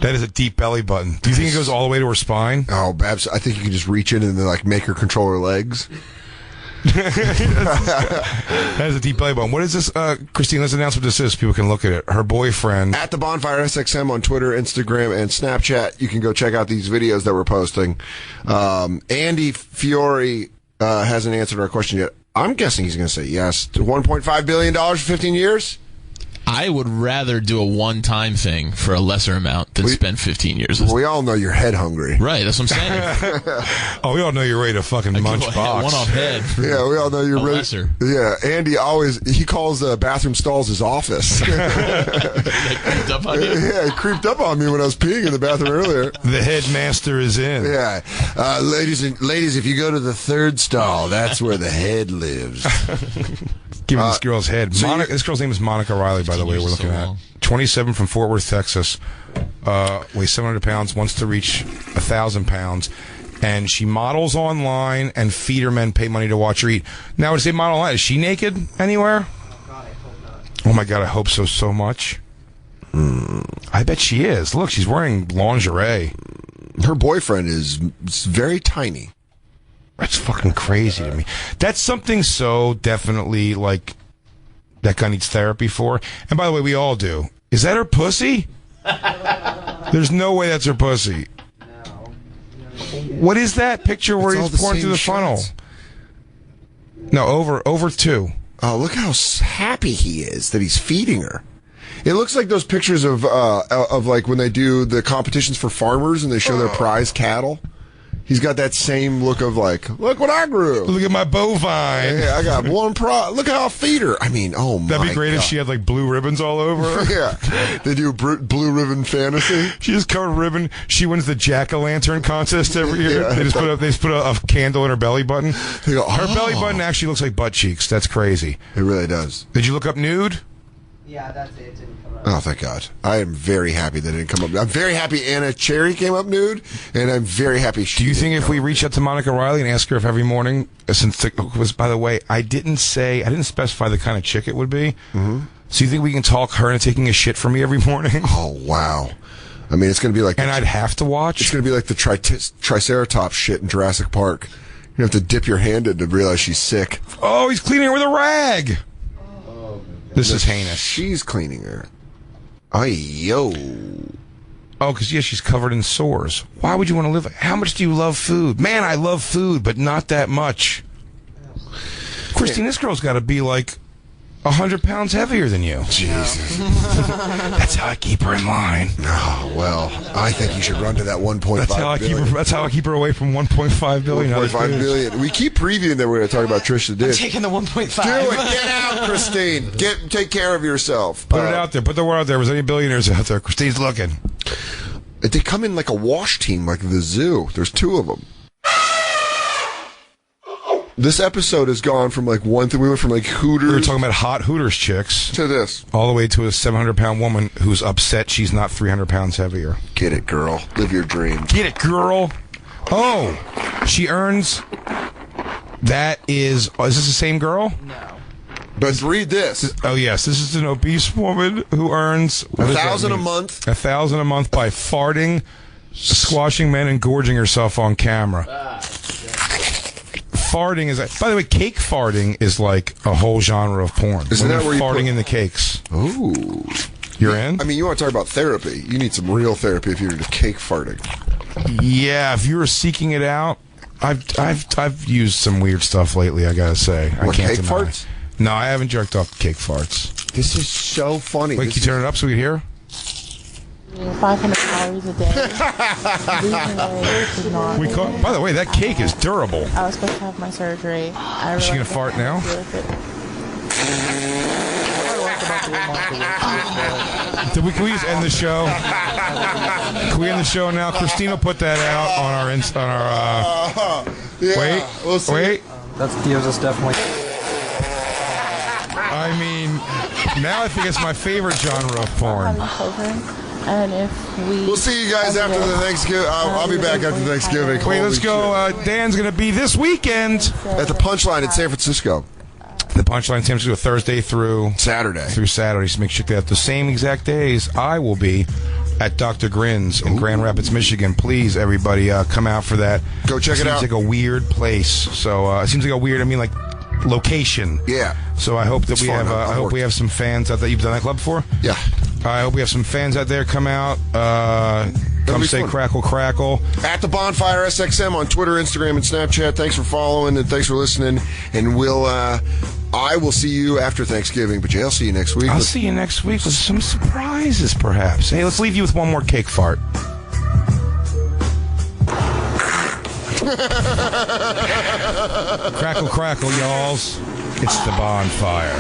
That is a deep belly button. Do you think it goes all the way to her spine? Oh, Babs, I think you can just reach in and make her control her legs. That is a deep belly button. What is this, Christine? Let's announce what this is so people can look at it. Her boyfriend. At the Bonfire SXM on Twitter, Instagram, and Snapchat. You can go check out these videos that we're posting. Andy Fiore hasn't answered our question yet. I'm guessing he's going to say yes to $1.5 billion for 15 years. I would rather do a one-time thing for a lesser amount than spend 15 years. We all know you're head hungry. Right, that's what I'm saying. Oh, we all know you're ready to fucking munch box. One-off head. Yeah, we all know you're ready. Lesser. Yeah, Andy he calls bathroom stalls his office. They creeped up on you? Yeah, he creeped up on me when I was peeing in the bathroom earlier. The headmaster is in. Yeah. Ladies, if you go to the third stall, that's where the head lives. Giving this girl's head. This girl's name is Monica Riley, by the way, we're looking at. 27 from Fort Worth, Texas. Weighs 700 pounds, wants to reach 1,000 pounds. And she models online, and feeder men pay money to watch her eat. Now, when I say model online, is she naked anywhere? Oh, God, I hope not. Oh, my God, I hope so much. I bet she is. Look, she's wearing lingerie. Her boyfriend is very tiny. That's fucking crazy to me. That's something so definitely that guy needs therapy for. And by the way, we all do. Is that her pussy? There's no way that's her pussy. No. What is that picture where he's pouring through the funnel? No, over two. Oh, look how happy he is that he's feeding her. It looks like those pictures of when they do the competitions for farmers and they show their prize cattle. He's got that same look of look what I grew. Look at my bovine. Yeah, I got one prize. Look how I feed her. I mean, oh my God. That'd be great if she had blue ribbons all over her. Yeah, they do blue ribbon fantasy. She just covered ribbon. She wins the jack-o'-lantern contest every year. Yeah, they just put a candle in her belly button. Her belly button actually looks like butt cheeks. That's crazy. It really does. Did you look up nude? Yeah, that's it. It didn't come up. Oh, thank God. I am very happy that it didn't come up. I'm very happy Anna Cherry came up nude, and I'm very happy she Do you think if we reach out to Monica Riley and ask her if every morning, since it was, by the way, I didn't specify the kind of chick it would be. Mm-hmm. So you think we can talk her into taking a shit from me every morning? Oh, wow. I mean, it's going to be like... And I'd have to watch? It's going to be like the Triceratops shit in Jurassic Park. You have to dip your hand in to realize she's sick. Oh, he's cleaning her with a rag! This is heinous. She's cleaning her. Ay, yo. Oh, because, she's covered in sores. Why would you want to live? How much do you love food? Man, I love food, but not that much. Christine, this girl's got to be 100 pounds heavier than you. Jesus. That's how I keep her in line. Oh, well, I think you should run to that 1.5 billion. That's how I keep her away from 1.5 billion. 1.5 billion. We keep previewing that we're going to talk about Trish the Dish. Taking the 1.5. Do it. Get out, Christine. Take care of yourself. Put it out there. Put the word out there. Was any billionaires out there? Christine's looking. They come in like a wash team, like the zoo. There's 2 of them. This episode has gone from like one thing. We went from like Hooters. We were talking about hot Hooters chicks to this. All the way to a 700-pound woman who's upset she's not 300 pounds heavier. Get it, girl. Live your dream. Get it, girl. Oh, she earns. That is this the same girl? No. But read this. Oh, yes. This is an obese woman who earns $1,000 a month. $1,000 a month by farting, squashing men, and gorging herself on camera. Farting is, by the way, cake farting is like a whole genre of porn. Isn't that where you farting in the cakes? Ooh, you're in. I mean, you want to talk about therapy? You need some real therapy if you're into cake farting. Yeah, if you were seeking it out, I've used some weird stuff lately. I gotta say, What, I can't cake deny. farts? No, I haven't jerked off cake farts. This is so funny. Wait, can you turn it up so we can hear? 500 calories a day. Losing weight is normal. By the way, that cake is durable. I was supposed to have my surgery. Is she gonna fart now? Can we just end the show? Can we end the show now? Christina put that out on our yeah, wait, we'll see. wait. That gives us definitely. I mean, now I think it's my favorite genre of porn. And if we'll see you guys after the Thanksgiving. I'll be back after Thanksgiving. Wait, let's go. Dan's going to be this weekend at the Punchline in San Francisco. The Punchline in San Francisco Thursday through Saturday. So make sure that the same exact days I will be at Dr. Grin's in Grand Rapids, Michigan. Please, everybody, come out for that. Go check it out. Seems like a weird place. So it seems like a weird. I mean, like location. Yeah. So I hope that we have. I hope we have some fans out there. You've done that club before? Yeah. I hope we have some fans out there. Come out. Come say fun. Crackle, crackle. At the Bonfire SXM on Twitter, Instagram, and Snapchat. Thanks for following and thanks for listening. And I will see you after Thanksgiving, but Jay, I'll see you next week. I'll see you next week with some surprises, perhaps. Hey, let's leave you with one more cake fart. Crackle, crackle, y'alls. It's the Bonfire.